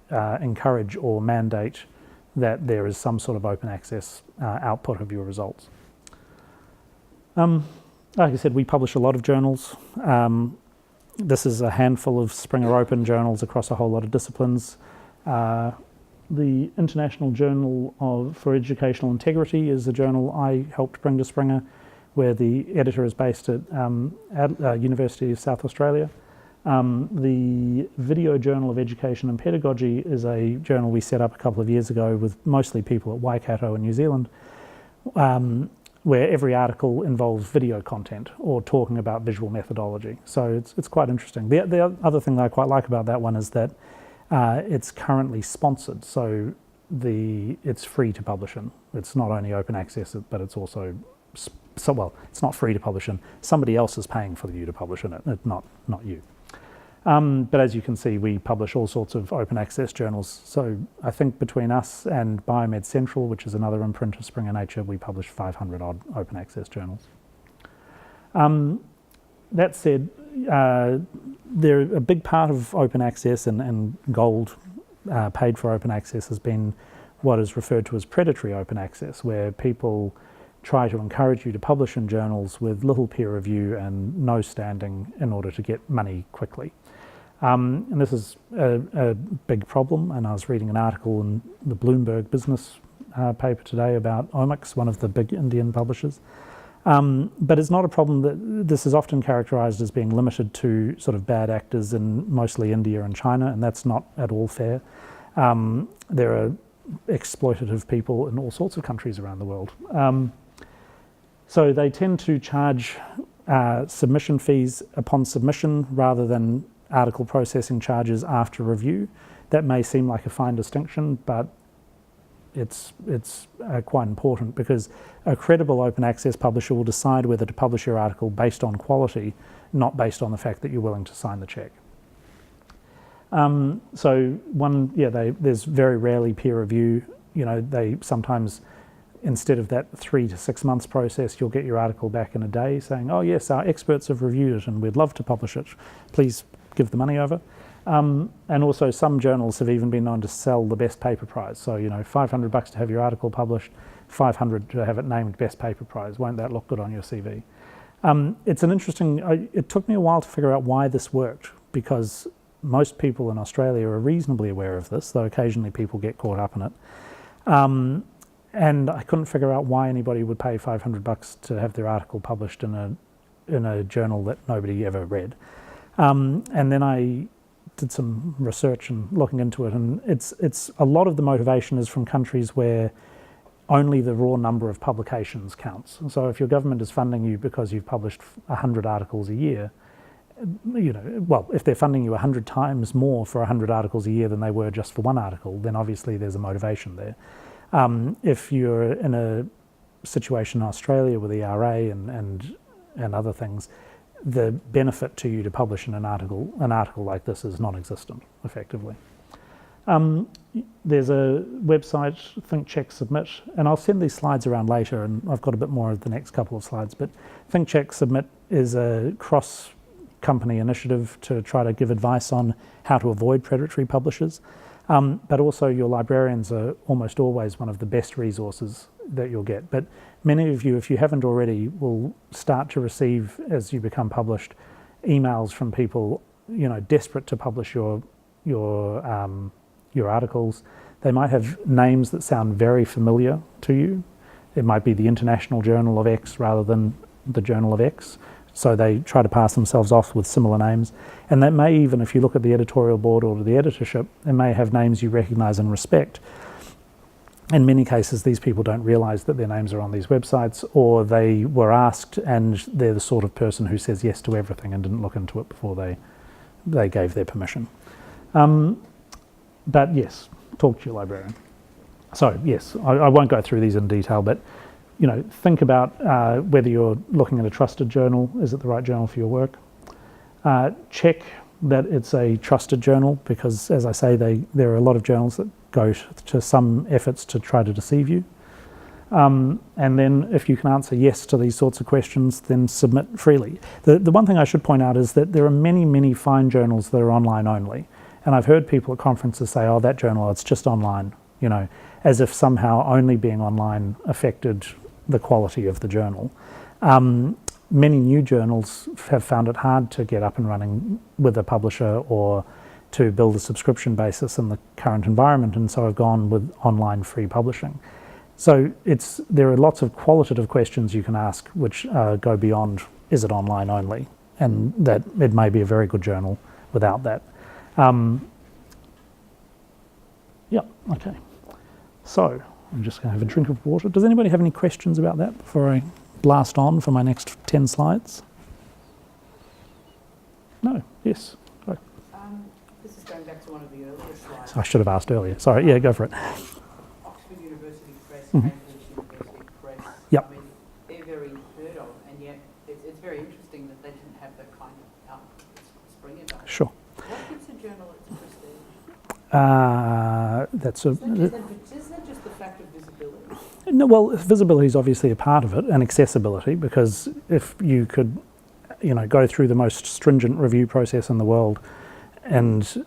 encourage or mandate that there is some sort of open access output of your results. Like I said, we publish a lot of journals. This is a handful of Springer Open journals across a whole lot of disciplines. The International Journal for Educational Integrity is a journal I helped bring to Springer, where the editor is based at University of South Australia. The Video Journal of Education and Pedagogy is a journal we set up a couple of years ago with mostly people at Waikato in New Zealand, where every article involves video content or talking about visual methodology. So it's quite interesting. The other thing that I quite like about that one is that it's currently sponsored, so it's free to publish in. It's not only open access, but it's also it's not free to publish in. Somebody else is paying for you to publish in it, not you. But as you can see, we publish all sorts of open access journals. So I think between us and Biomed Central, which is another imprint of Springer Nature, we publish 500 odd open access journals. That said, a big part of open access and gold paid for open access has been what is referred to as predatory open access, where people try to encourage you to publish in journals with little peer review and no standing in order to get money quickly. And this is a big problem, and I was reading an article in the Bloomberg Business paper today about Omics, one of the big Indian publishers. But it's not a problem that this is often characterized as being limited to sort of bad actors in mostly India and China, and that's not at all fair. There are exploitative people in all sorts of countries around the world. So they tend to charge submission fees upon submission rather than article processing charges after review. That may seem like a fine distinction, but it's quite important, because a credible open access publisher will decide whether to publish your article based on quality, not based on the fact that you're willing to sign the check. There's very rarely peer review. They sometimes, instead of that 3 to 6 months process, you'll get your article back in a day saying, oh yes, our experts have reviewed it and we'd love to publish it. Please give the money over. And also some journals have even been known to sell the best paper prize. So, $500 to have your article published, $500 to have it named best paper prize. Won't that look good on your CV? It's an interesting, it took me a while to figure out why this worked, because most people in Australia are reasonably aware of this, though occasionally people get caught up in it. And I couldn't figure out why anybody would pay $500 to have their article published in a journal that nobody ever read. And then I did some research and looking into it, and it's a lot of the motivation is from countries where only the raw number of publications counts. So if your government is funding you because you've published 100 articles a year, if they're funding you 100 times more for 100 articles a year than they were just for one article, then obviously there's a motivation there. If you're in a situation in Australia with ERA and other things, the benefit to you to publish in an article like this is non-existent, effectively. There's a website, Think, Check, Submit, and I'll send these slides around later, and I've got a bit more of the next couple of slides, but Think, Check, Submit is a cross-company initiative to try to give advice on how to avoid predatory publishers. But also your librarians are almost always one of the best resources that you'll get. But many of you, if you haven't already, will start to receive, as you become published, emails from people, desperate to publish your articles. They might have names that sound very familiar to you. It might be the International Journal of X rather than the Journal of X. So they try to pass themselves off with similar names. And that may even, if you look at the editorial board or the editorship, they may have names you recognize and respect. In many cases, these people don't realize that their names are on these websites, or they were asked and they're the sort of person who says yes to everything and didn't look into it before they gave their permission. But yes, talk to your librarian. So yes, I won't go through these in detail, but think about whether you're looking at a trusted journal. Is it the right journal for your work? Check that it's a trusted journal, because, as I say, there are a lot of journals that go to some efforts to try to deceive you. And then if you can answer yes to these sorts of questions, then submit freely. The one thing I should point out is that there are many, many fine journals that are online only. And I've heard people at conferences say, oh, that journal, it's just online. as if somehow only being online affected the quality of the journal. Many new journals have found it hard to get up and running with a publisher or to build a subscription basis in the current environment, and so have gone with online free publishing. So there are lots of qualitative questions you can ask which go beyond, is it online only? And that it may be a very good journal without that. Okay. So I'm just going to have a drink of water. Does anybody have any questions about that before I blast on for my next 10 slides? No? Yes? Go. This is going back to one of the earlier slides. So I should have asked earlier. Sorry, yeah, go for it. Oxford University Press, Mhm. Cambridge University Press. Yep. I mean, they're very heard of, and yet it's very interesting that they didn't have the kind of output that's Springer does. Sure. What gives a journal its prestige? Isn't that just the fact of visibility? No, well, visibility is obviously a part of it, and accessibility, because if you could, go through the most stringent review process in the world, and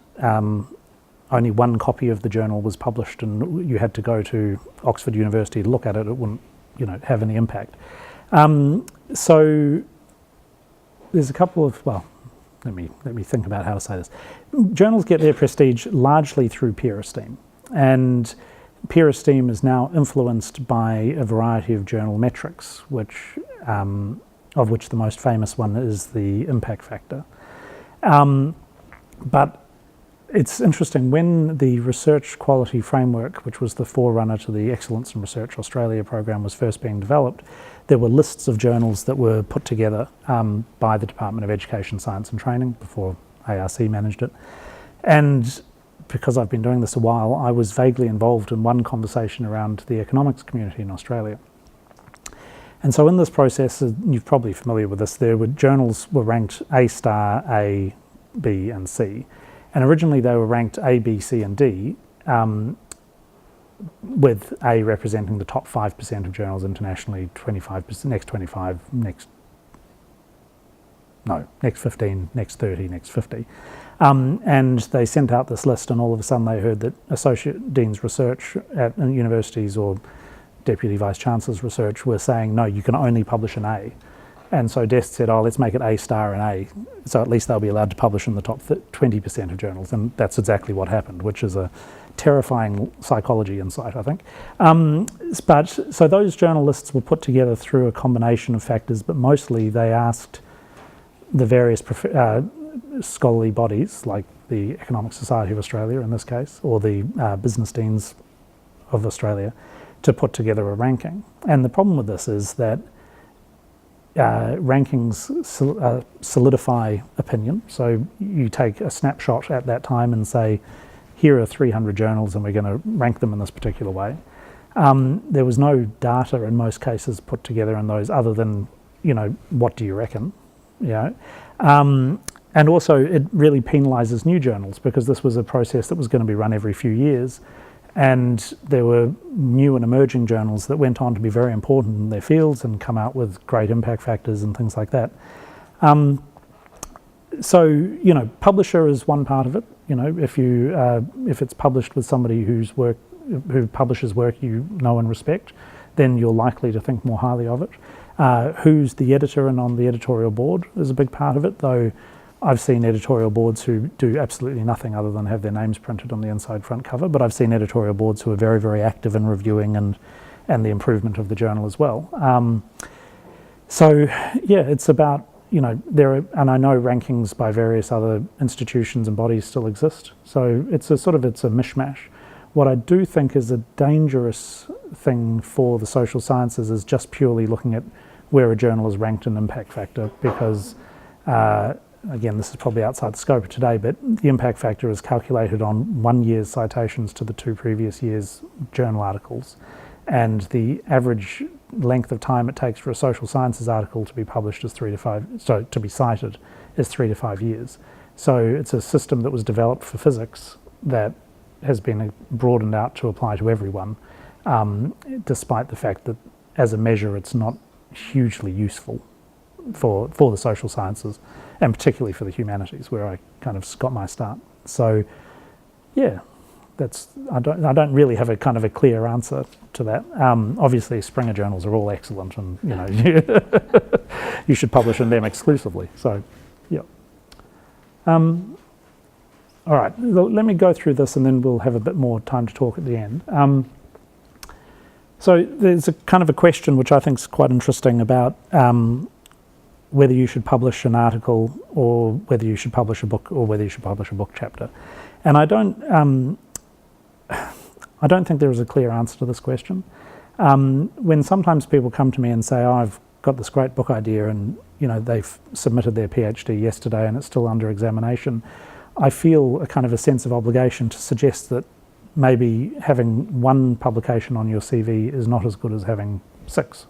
only one copy of the journal was published, and you had to go to Oxford University to look at it, it wouldn't, have any impact. So there's a couple of, let me think about how to say this. Journals get their prestige largely through peer esteem, and peer esteem is now influenced by a variety of journal metrics, of which the most famous one is the impact factor. But it's interesting, when the research quality framework, which was the forerunner to the Excellence in Research Australia program, was first being developed, there were lists of journals that were put together by the Department of Education, Science and Training before ARC managed it. And because I've been doing this a while, I was vaguely involved in one conversation around the economics community in Australia. And so in this process, you're probably familiar with this, journals were ranked A star, A, B and C. And originally they were ranked A, B, C and D, with A representing the top 5% of journals internationally, 25%, next 25, next 15, next 30, next 50. And they sent out this list, and all of a sudden they heard that Associate Dean's research at universities or Deputy Vice Chancellor's research were saying, no, you can only publish an A. And so DEST said, let's make it A star and A, so at least they'll be allowed to publish in the top 20% of journals. And that's exactly what happened, which is a terrifying psychology insight, I think. So those journal lists were put together through a combination of factors, but mostly they asked the various scholarly bodies, like the Economic Society of Australia in this case, or the Business Deans of Australia, to put together a ranking. And the problem with this is that rankings solidify opinion. So you take a snapshot at that time and say, here are 300 journals and we're going to rank them in this particular way. There was no data in most cases put together in those other than, what do you reckon? And also it really penalises new journals, because this was a process that was going to be run every few years. And there were new and emerging journals that went on to be very important in their fields and come out with great impact factors and things like that. So, publisher is one part of it. If it's published with somebody who publishes work you know and respect, then you're likely to think more highly of it. Who's the editor and on the editorial board is a big part of it, though I've seen editorial boards who do absolutely nothing other than have their names printed on the inside front cover, but I've seen editorial boards who are very, very active in reviewing and the improvement of the journal as well. It's about, and I know rankings by various other institutions and bodies still exist, so it's a mishmash. What I do think is a dangerous thing for the social sciences is just purely looking at where a journal is ranked in impact factor, because again, this is probably outside the scope of today, but the impact factor is calculated on 1 year's citations to the 2 previous years' journal articles. And the average length of time it takes for a social sciences article to be published is to be cited is 3 to 5 years. So it's a system that was developed for physics that has been broadened out to apply to everyone, despite the fact that as a measure it's not hugely useful for the social sciences, and particularly for the humanities, where I kind of got my start. So, yeah, I don't really have a kind of a clear answer to that. Obviously, Springer journals are all excellent, and you should publish in them exclusively. So, yeah. All right, let me go through this, and then we'll have a bit more time to talk at the end. So there's a kind of a question which I think is quite interesting about whether you should publish an article, or whether you should publish a book, or whether you should publish a book chapter. And I don't think there is a clear answer to this question. When sometimes people come to me and say, "Oh, I've got this great book idea," and they've submitted their PhD yesterday and it's still under examination, I feel a kind of a sense of obligation to suggest that maybe having one publication on your CV is not as good as having 6.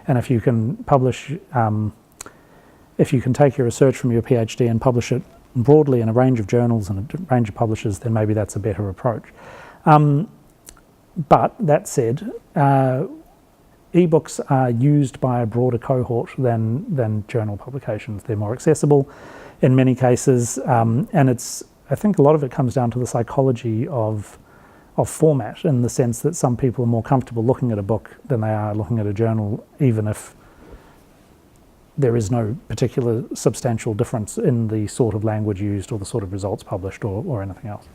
And if you can publish, if you can take your research from your PhD and publish it broadly in a range of journals and a range of publishers, then maybe that's a better approach. But that said, ebooks are used by a broader cohort than journal publications. They're more accessible in many cases, and I think a lot of it comes down to the psychology of format, in the sense that some people are more comfortable looking at a book than they are looking at a journal, even if there is no particular substantial difference in the sort of language used or the sort of results published or anything else.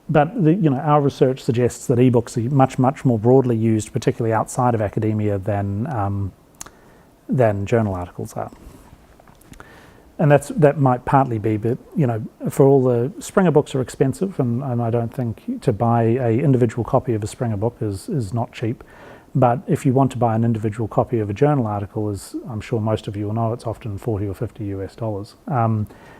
But our research suggests that ebooks are much more broadly used, particularly outside of academia, than journal articles are. And that might partly be, but for all the Springer books are expensive, and I don't think to buy an individual copy of a Springer book is not cheap. But if you want to buy an individual copy of a journal article, as I'm sure most of you will know, it's often $40 or $50 US.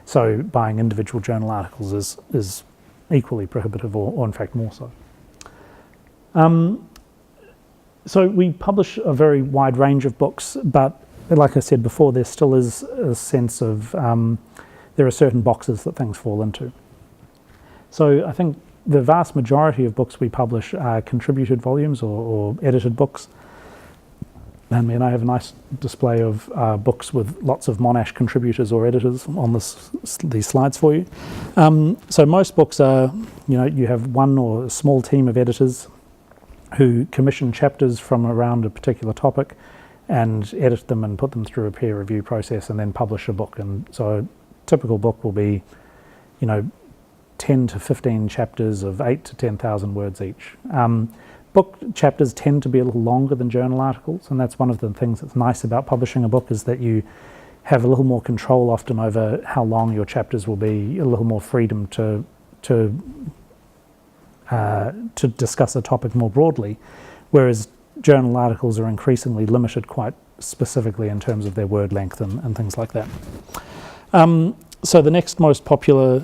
So buying individual journal articles is equally prohibitive, or in fact more so. So we publish a very wide range of books, but like I said before, there still is a sense of there are certain boxes that things fall into. So I think the vast majority of books we publish are contributed volumes or edited books. And I have a nice display of books with lots of Monash contributors or editors on these slides for you. So most books are, you have one or a small team of editors who commission chapters from around a particular topic and edit them and put them through a peer review process and then publish a book. And so a typical book will be, 10 to 15 chapters of 8 to 10,000 words each. Book chapters tend to be a little longer than journal articles, and that's one of the things that's nice about publishing a book, is that you have a little more control often over how long your chapters will be, a little more freedom to discuss a topic more broadly, whereas journal articles are increasingly limited quite specifically in terms of their word length and things like that. So the next most popular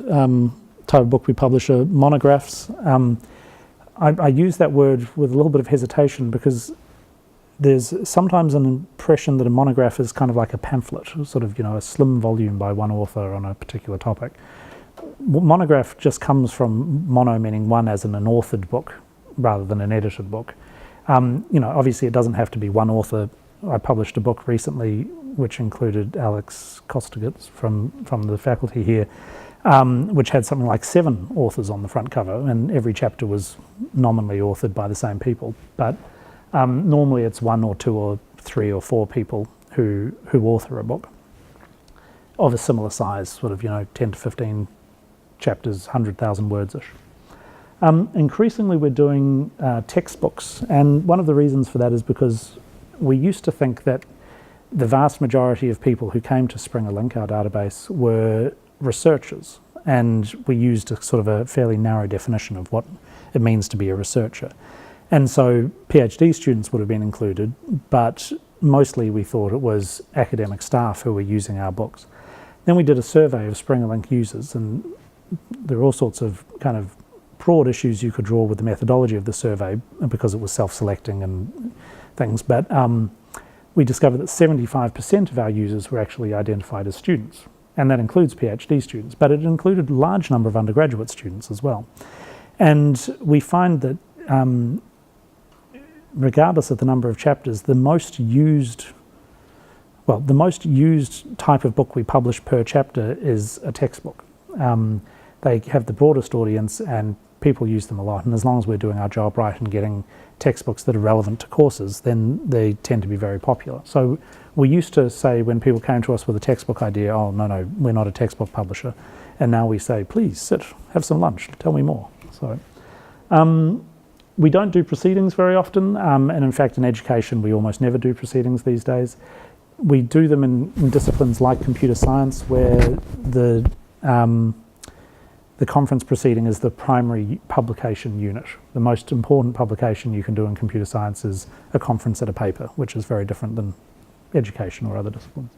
type of book we publish are monographs. I use that word with a little bit of hesitation because there's sometimes an impression that a monograph is kind of like a pamphlet, sort of, a slim volume by one author on a particular topic. Monograph just comes from mono, meaning one, as in an authored book rather than an edited book. Obviously it doesn't have to be one author. I published a book recently which included Alex Kostegitz from the faculty here, which had something like 7 authors on the front cover, and every chapter was nominally authored by the same people. But normally it's 1 or 2 or 3 or 4 people who author a book of a similar size, sort of 10 to 15 chapters, 100,000 words-ish. Increasingly we're doing textbooks, and one of the reasons for that is because we used to think that the vast majority of people who came to Springer Link, our database, were researchers, and we used a sort of a fairly narrow definition of what it means to be a researcher. And so PhD students would have been included, but mostly we thought it was academic staff who were using our books. Then we did a survey of Springer Link users, and there are all sorts of kind of broad issues you could draw with the methodology of the survey because it was self-selecting and things, but we discovered that 75% of our users were actually identified as students, and that includes PhD students, but it included a large number of undergraduate students as well. And we find that regardless of the number of chapters, the most used type of book we publish per chapter is a textbook. they have the broadest audience and people use them a lot. And as long as we're doing our job right and getting textbooks that are relevant to courses, then they tend to be very popular. So we used to say when people came to us with a textbook idea, oh, no, we're not a textbook publisher. And now we say, please sit, have some lunch, tell me more. So we don't do proceedings very often. And in fact, in education, we almost never do proceedings these days. We do them in disciplines like computer science, where the conference proceeding is the primary publication unit. The most important publication you can do in computer science is a conference at a paper, which is very different than education or other disciplines.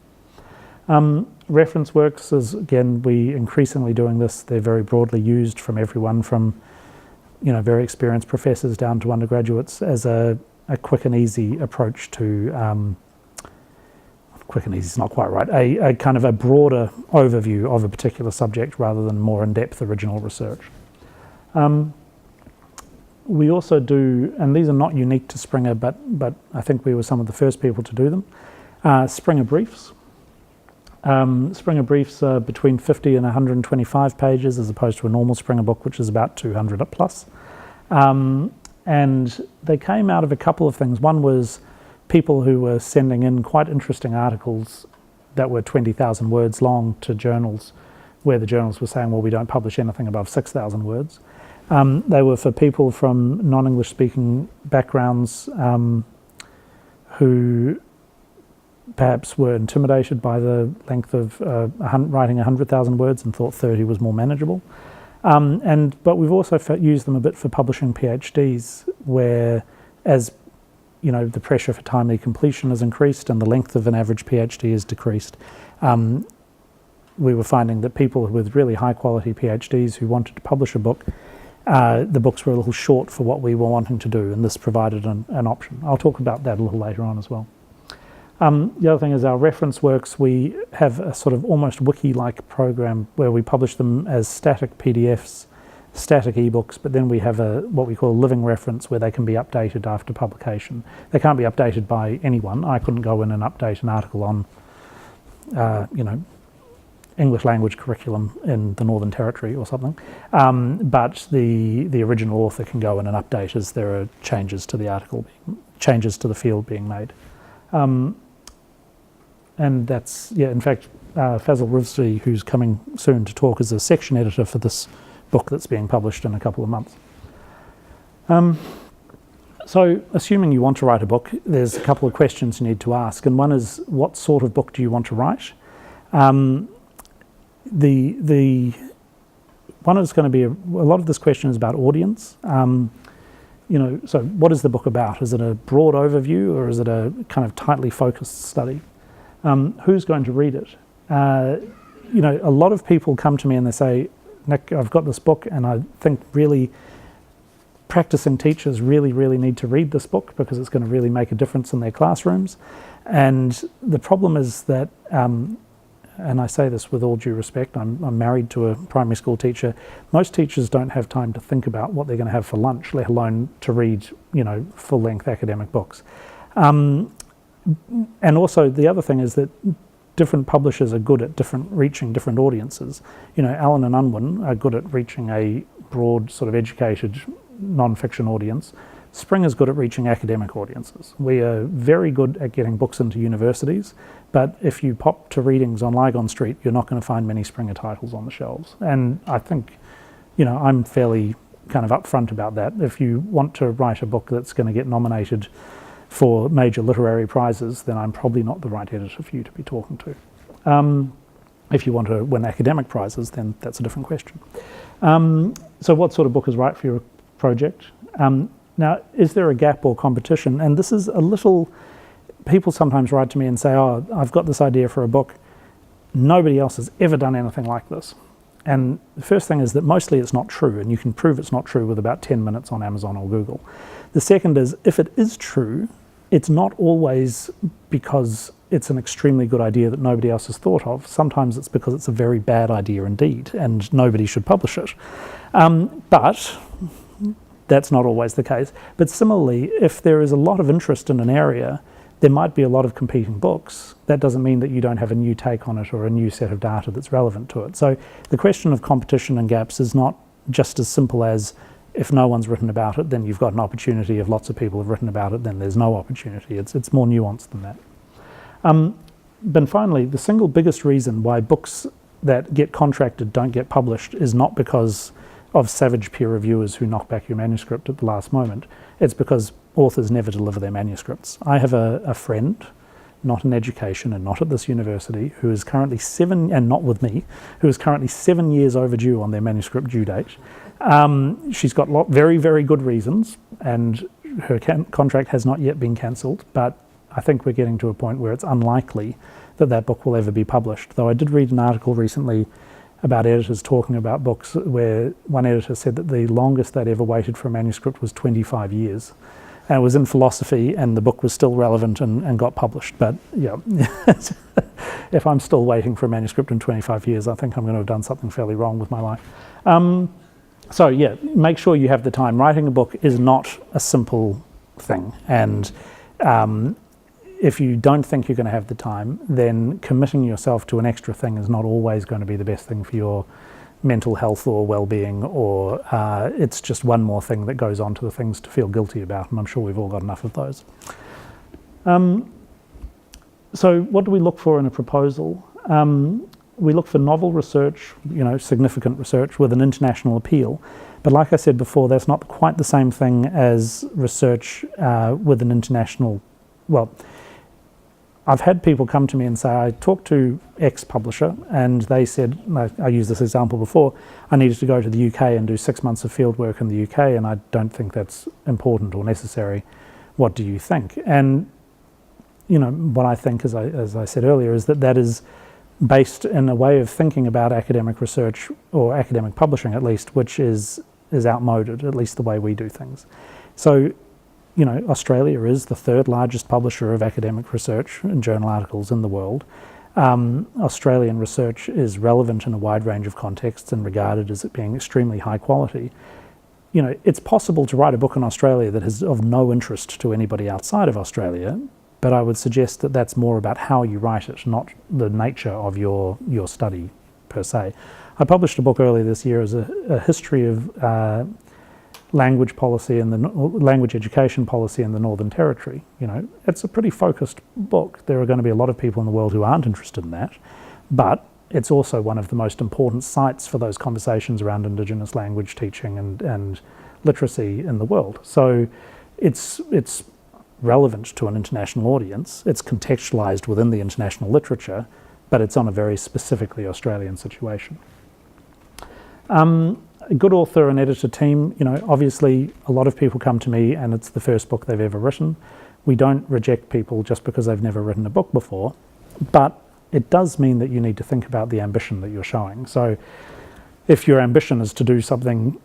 Reference works is, again, we increasingly doing this. They're very broadly used from everyone from, very experienced professors down to undergraduates as a quick and easy approach to, quick and easy is not quite right, a kind of a broader overview of a particular subject rather than more in-depth original research. We also do, and these are not unique to Springer, but I think we were some of the first people to do them, Springer Briefs. Springer Briefs are between 50 and 125 pages as opposed to a normal Springer book, which is about 200 plus. And they came out of a couple of things. One was people who were sending in quite interesting articles that were 20,000 words long to journals, where the journals were saying, well, we don't publish anything above 6,000 words. They were for people from non-English speaking backgrounds who perhaps were intimidated by the length of writing 100,000 words and thought 30 was more manageable. But we've also used them a bit for publishing PhDs, where as the pressure for timely completion has increased and the length of an average PhD has decreased. We were finding that people with really high quality PhDs who wanted to publish a book, the books were a little short for what we were wanting to do, and this provided an option. I'll talk about that a little later on as well. The other thing is our reference works. We have a sort of almost wiki-like program where we publish them as static PDFs, static ebooks, but then we have what we call a living reference where they can be updated after publication. They can't be updated by anyone. I couldn't go in and update an article on, English language curriculum in the Northern Territory or something. But the original author can go in and update as there are changes to the article, changes to the field being made. And that's, in fact, Fazil Rivsi, who's coming soon to talk, is a section editor for this book that's being published in a couple of months. So assuming you want to write a book, there's a couple of questions you need to ask. And one is, what sort of book do you want to write? The one is going to be, a lot of this question is about audience. So what is the book about? Is it a broad overview or is it a kind of tightly focused study? Who's going to read it? A lot of people come to me and they say, Nick, I've got this book and I think really practicing teachers really, really need to read this book because it's going to really make a difference in their classrooms. And the problem is that, and I say this with all due respect, I'm married to a primary school teacher. Most teachers don't have time to think about what they're going to have for lunch, let alone to read, full-length academic books. And also the other thing is that different publishers are good at reaching different audiences. Allen and Unwin are good at reaching a broad sort of educated non-fiction audience. Springer's good at reaching academic audiences. We are very good at getting books into universities, but if you pop to readings on Lygon Street, you're not going to find many Springer titles on the shelves. And I think, I'm fairly kind of upfront about that. If you want to write a book that's going to get nominated for major literary prizes, then I'm probably not the right editor for you to be talking to. If you want to win academic prizes, then that's a different question. So what sort of book is right for your project? Now, is there a gap or competition? And this is a little, people sometimes write to me and say, oh, I've got this idea for a book. Nobody else has ever done anything like this. And the first thing is that mostly it's not true, and you can prove it's not true with about 10 minutes on Amazon or Google. The second is, if it is true, it's not always because it's an extremely good idea that nobody else has thought of. Sometimes it's because it's a very bad idea indeed, and nobody should publish it. But that's not always the case. But similarly, if there is a lot of interest in an area, there might be a lot of competing books. That doesn't mean that you don't have a new take on it or a new set of data that's relevant to it. So the question of competition and gaps is not just as simple as if no one's written about it, then you've got an opportunity. If lots of people have written about it, then there's no opportunity. It's more nuanced than that. But finally, the single biggest reason why books that get contracted don't get published is not because of savage peer reviewers who knock back your manuscript at the last moment. It's because authors never deliver their manuscripts. I have a friend, not in education and not at this university, who is currently and not with me, who is currently 7 years overdue on their manuscript due date. She's got very, very good reasons, and her contract has not yet been cancelled, but I think we're getting to a point where it's unlikely that that book will ever be published. Though I did read an article recently about editors talking about books where one editor said that the longest they'd ever waited for a manuscript was 25 years. And it was in philosophy, and the book was still relevant and got published. But yeah, if I'm still waiting for a manuscript in 25 years, I think I'm going to have done something fairly wrong with my life. So yeah, make sure you have the time. Writing a book is not a simple thing. And if you don't think you're going to have the time, then committing yourself to an extra thing is not always going to be the best thing for your mental health or well-being, or it's just one more thing that goes on to the things to feel guilty about, and I'm sure we've all got enough of those. So what do we look for in a proposal? We look for novel research, significant research with an international appeal. But like I said before, that's not quite the same thing as research with an international, I've had people come to me and say, I talked to X publisher and they said, I used this example before, I needed to go to the UK and do 6 months of field work in the UK, and I don't think that's important or necessary. What do you think? And what I think, as I said earlier, is that is based in a way of thinking about academic research, or academic publishing at least, which is outmoded, at least the way we do things. So, Australia is the third largest publisher of academic research and journal articles in the world. Australian research is relevant in a wide range of contexts and regarded as it being extremely high quality. It's possible to write a book in Australia that is of no interest to anybody outside of Australia, but I would suggest that that's more about how you write it, not the nature of your study per se. I published a book earlier this year as a history of language policy and the language education policy in the Northern Territory. It's a pretty focused book. There are going to be a lot of people in the world who aren't interested in that, but it's also one of the most important sites for those conversations around Indigenous language teaching and literacy in the world. So it's relevant to an international audience. It's contextualized within the international literature, but it's on a very specifically Australian situation. A good author and editor team, obviously a lot of people come to me and it's the first book they've ever written. We don't reject people just because they've never written a book before, but it does mean that you need to think about the ambition that you're showing. So if your ambition is to do something,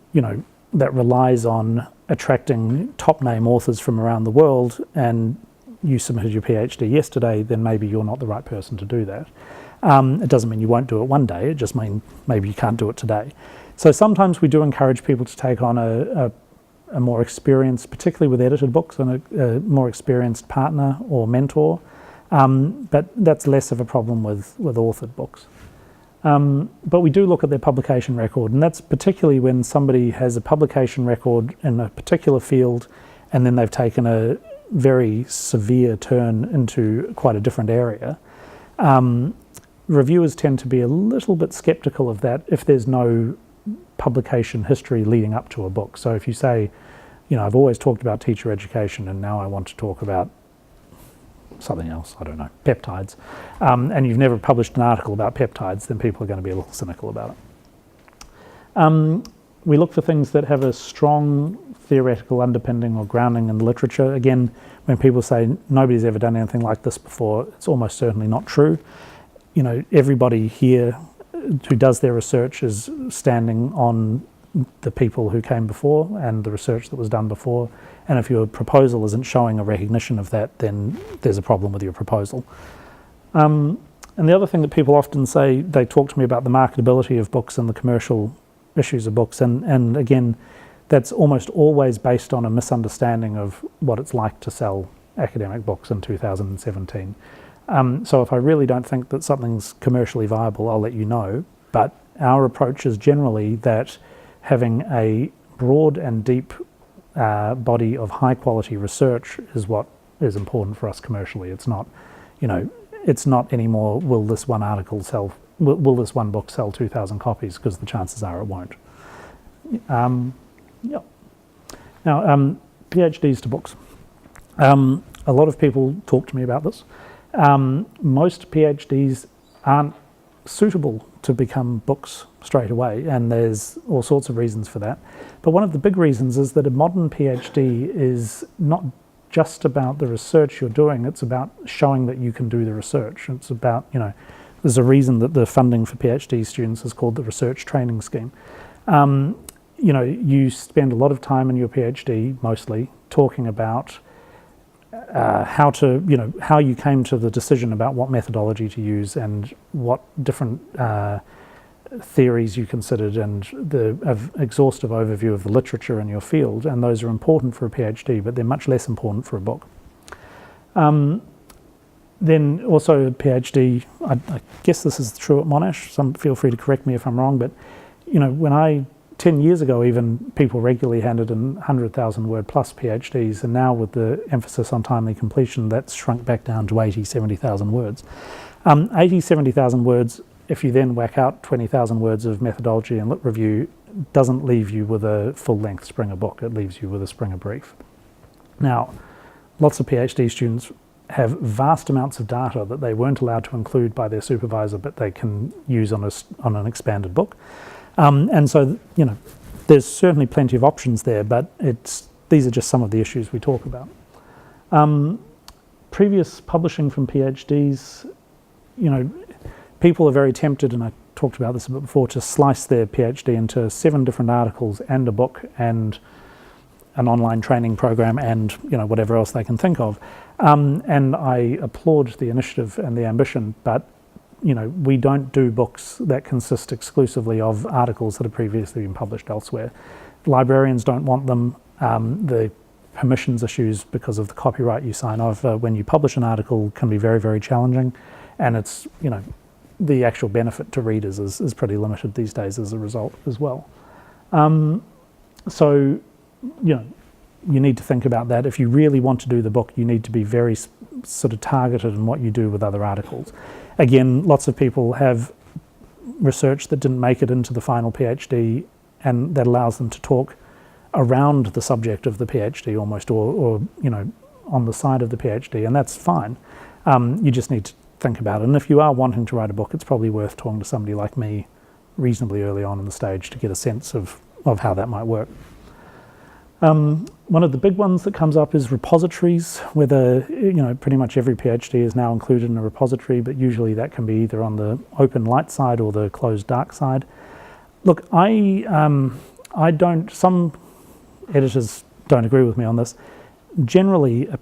that relies on attracting top name authors from around the world, and you submitted your PhD yesterday, then maybe you're not the right person to do that. It doesn't mean you won't do it one day, it just means maybe you can't do it today. So sometimes we do encourage people to take on a more experienced, particularly with edited books, and a more experienced partner or mentor, but that's less of a problem with authored books. But we do look at their publication record, and that's particularly when somebody has a publication record in a particular field and then they've taken a very severe turn into quite a different area. Reviewers tend to be a little bit skeptical of that if there's no publication history leading up to a book. So if you say, I've always talked about teacher education and now I want to talk about something else, I don't know, peptides, and you've never published an article about peptides, then people are going to be a little cynical about it. We look for things that have a strong theoretical underpinning or grounding in the literature. Again, when people say nobody's ever done anything like this before, it's almost certainly not true. Everybody here who does their research is standing on the people who came before and the research that was done before. And if your proposal isn't showing a recognition of that, then there's a problem with your proposal. And the other thing that people often say, they talk to me about the marketability of books and the commercial issues of books. And again, that's almost always based on a misunderstanding of what it's like to sell academic books in 2017. So if I really don't think that something's commercially viable, I'll let you know. But our approach is generally that having a broad and deep body of high quality research is what is important for us commercially. It's not, it's not anymore, will this one article sell, will this one book sell 2,000 copies, because the chances are it won't. Yeah. Now, PhDs to books. A lot of people talk to me about this. Most PhDs aren't suitable to become books straight away, and there's all sorts of reasons for that. But one of the big reasons is that a modern PhD is not just about the research you're doing, it's about showing that you can do the research. It's about, there's a reason that the funding for PhD students is called the Research Training Scheme. You spend a lot of time in your PhD, mostly, talking about how you came to the decision about what methodology to use and what different theories you considered, and the exhaustive overview of the literature in your field, and those are important for a PhD, but they're much less important for a book. Then also a PhD, I guess this is true at Monash, some feel free to correct me if I'm wrong, but when 10 years ago even, people regularly handed in 100,000 word plus PhDs, and now with the emphasis on timely completion, that's shrunk back down to 80, 70,000 words. 80, 70,000 words, if you then whack out 20,000 words of methodology and lit review, doesn't leave you with a full-length Springer book, it leaves you with a Springer brief. Now, lots of PhD students have vast amounts of data that they weren't allowed to include by their supervisor, but they can use on an expanded book. And so, there's certainly plenty of options there, but these are just some of the issues we talk about. Previous publishing from PhDs, people are very tempted, and I talked about this a bit before, to slice their PhD into 7 different articles and a book and an online training program and whatever else they can think of. And I applaud the initiative and the ambition, but we don't do books that consist exclusively of articles that have previously been published elsewhere. Librarians don't want them. The permissions issues because of the copyright you sign off when you publish an article can be very, very challenging, and it's, the actual benefit to readers is pretty limited these days as a result as well. So, you need to think about that. If you really want to do the book, you need to be very sort of targeted in what you do with other articles. Again, lots of people have research that didn't make it into the final PhD, and that allows them to talk around the subject of the PhD almost, or on the side of the PhD, and that's fine. You just need to think about it. And if you are wanting to write a book, it's probably worth talking to somebody like me reasonably early on in the stage to get a sense of how that might work. One of the big ones that comes up is repositories, whether, pretty much every PhD is now included in a repository, but usually that can be either on the open light side or the closed dark side. Look, some editors don't agree with me on this. Generally, a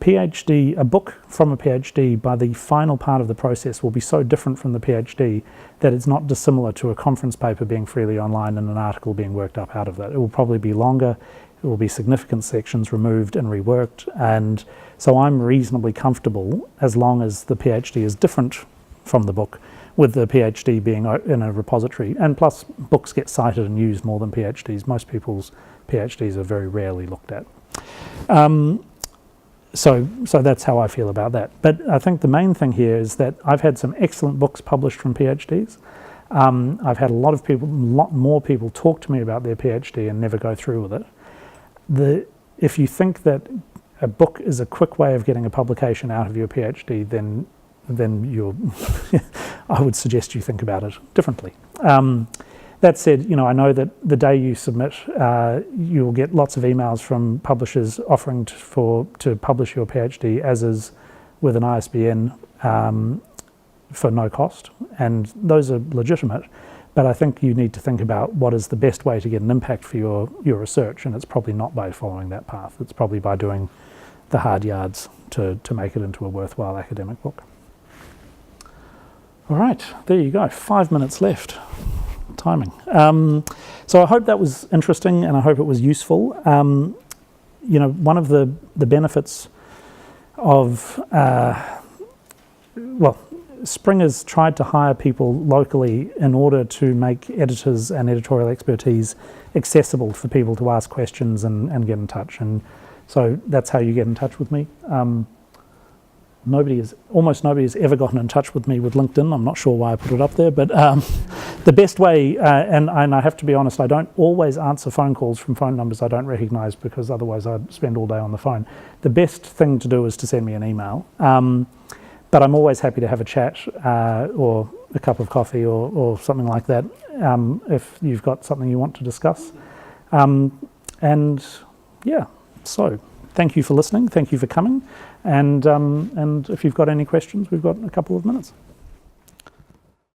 book from a PhD by the final part of the process will be so different from the PhD that it's not dissimilar to a conference paper being freely online and an article being worked up out of that. It will probably be longer. It will be significant sections removed and reworked, and so I'm reasonably comfortable, as long as the PhD is different from the book, with the PhD being in a repository. And plus, books get cited and used more than PhDs. Most people's PhDs are very rarely looked at. So that's how I feel about that. But I think the main thing here is that I've had some excellent books published from PhDs. I've had a lot more people talk to me about their PhD and never go through with it. If you think that a book is a quick way of getting a publication out of your PhD, then I would suggest you think about it differently. That said, I know that the day you submit, you'll get lots of emails from publishers offering to publish your PhD as is with an ISBN for no cost, and those are legitimate. But I think you need to think about what is the best way to get an impact for your research, and it's probably not by following that path. It's probably by doing the hard yards to make it into a worthwhile academic book. All right, there you go, 5 minutes left. Timing. So I hope that was interesting, and I hope it was useful. One of the benefits of, Springer's tried to hire people locally in order to make editors and editorial expertise accessible for people to ask questions and get in touch. And so that's how you get in touch with me. Almost nobody has ever gotten in touch with me with LinkedIn. I'm not sure why I put it up there, but the best way, and I have to be honest, I don't always answer phone calls from phone numbers I don't recognise, because otherwise I'd spend all day on the phone. The best thing to do is to send me an email. But I'm always happy to have a chat or a cup of coffee or something like that if you've got something you want to discuss. So thank you for listening. Thank you for coming. And if you've got any questions, we've got a couple of minutes.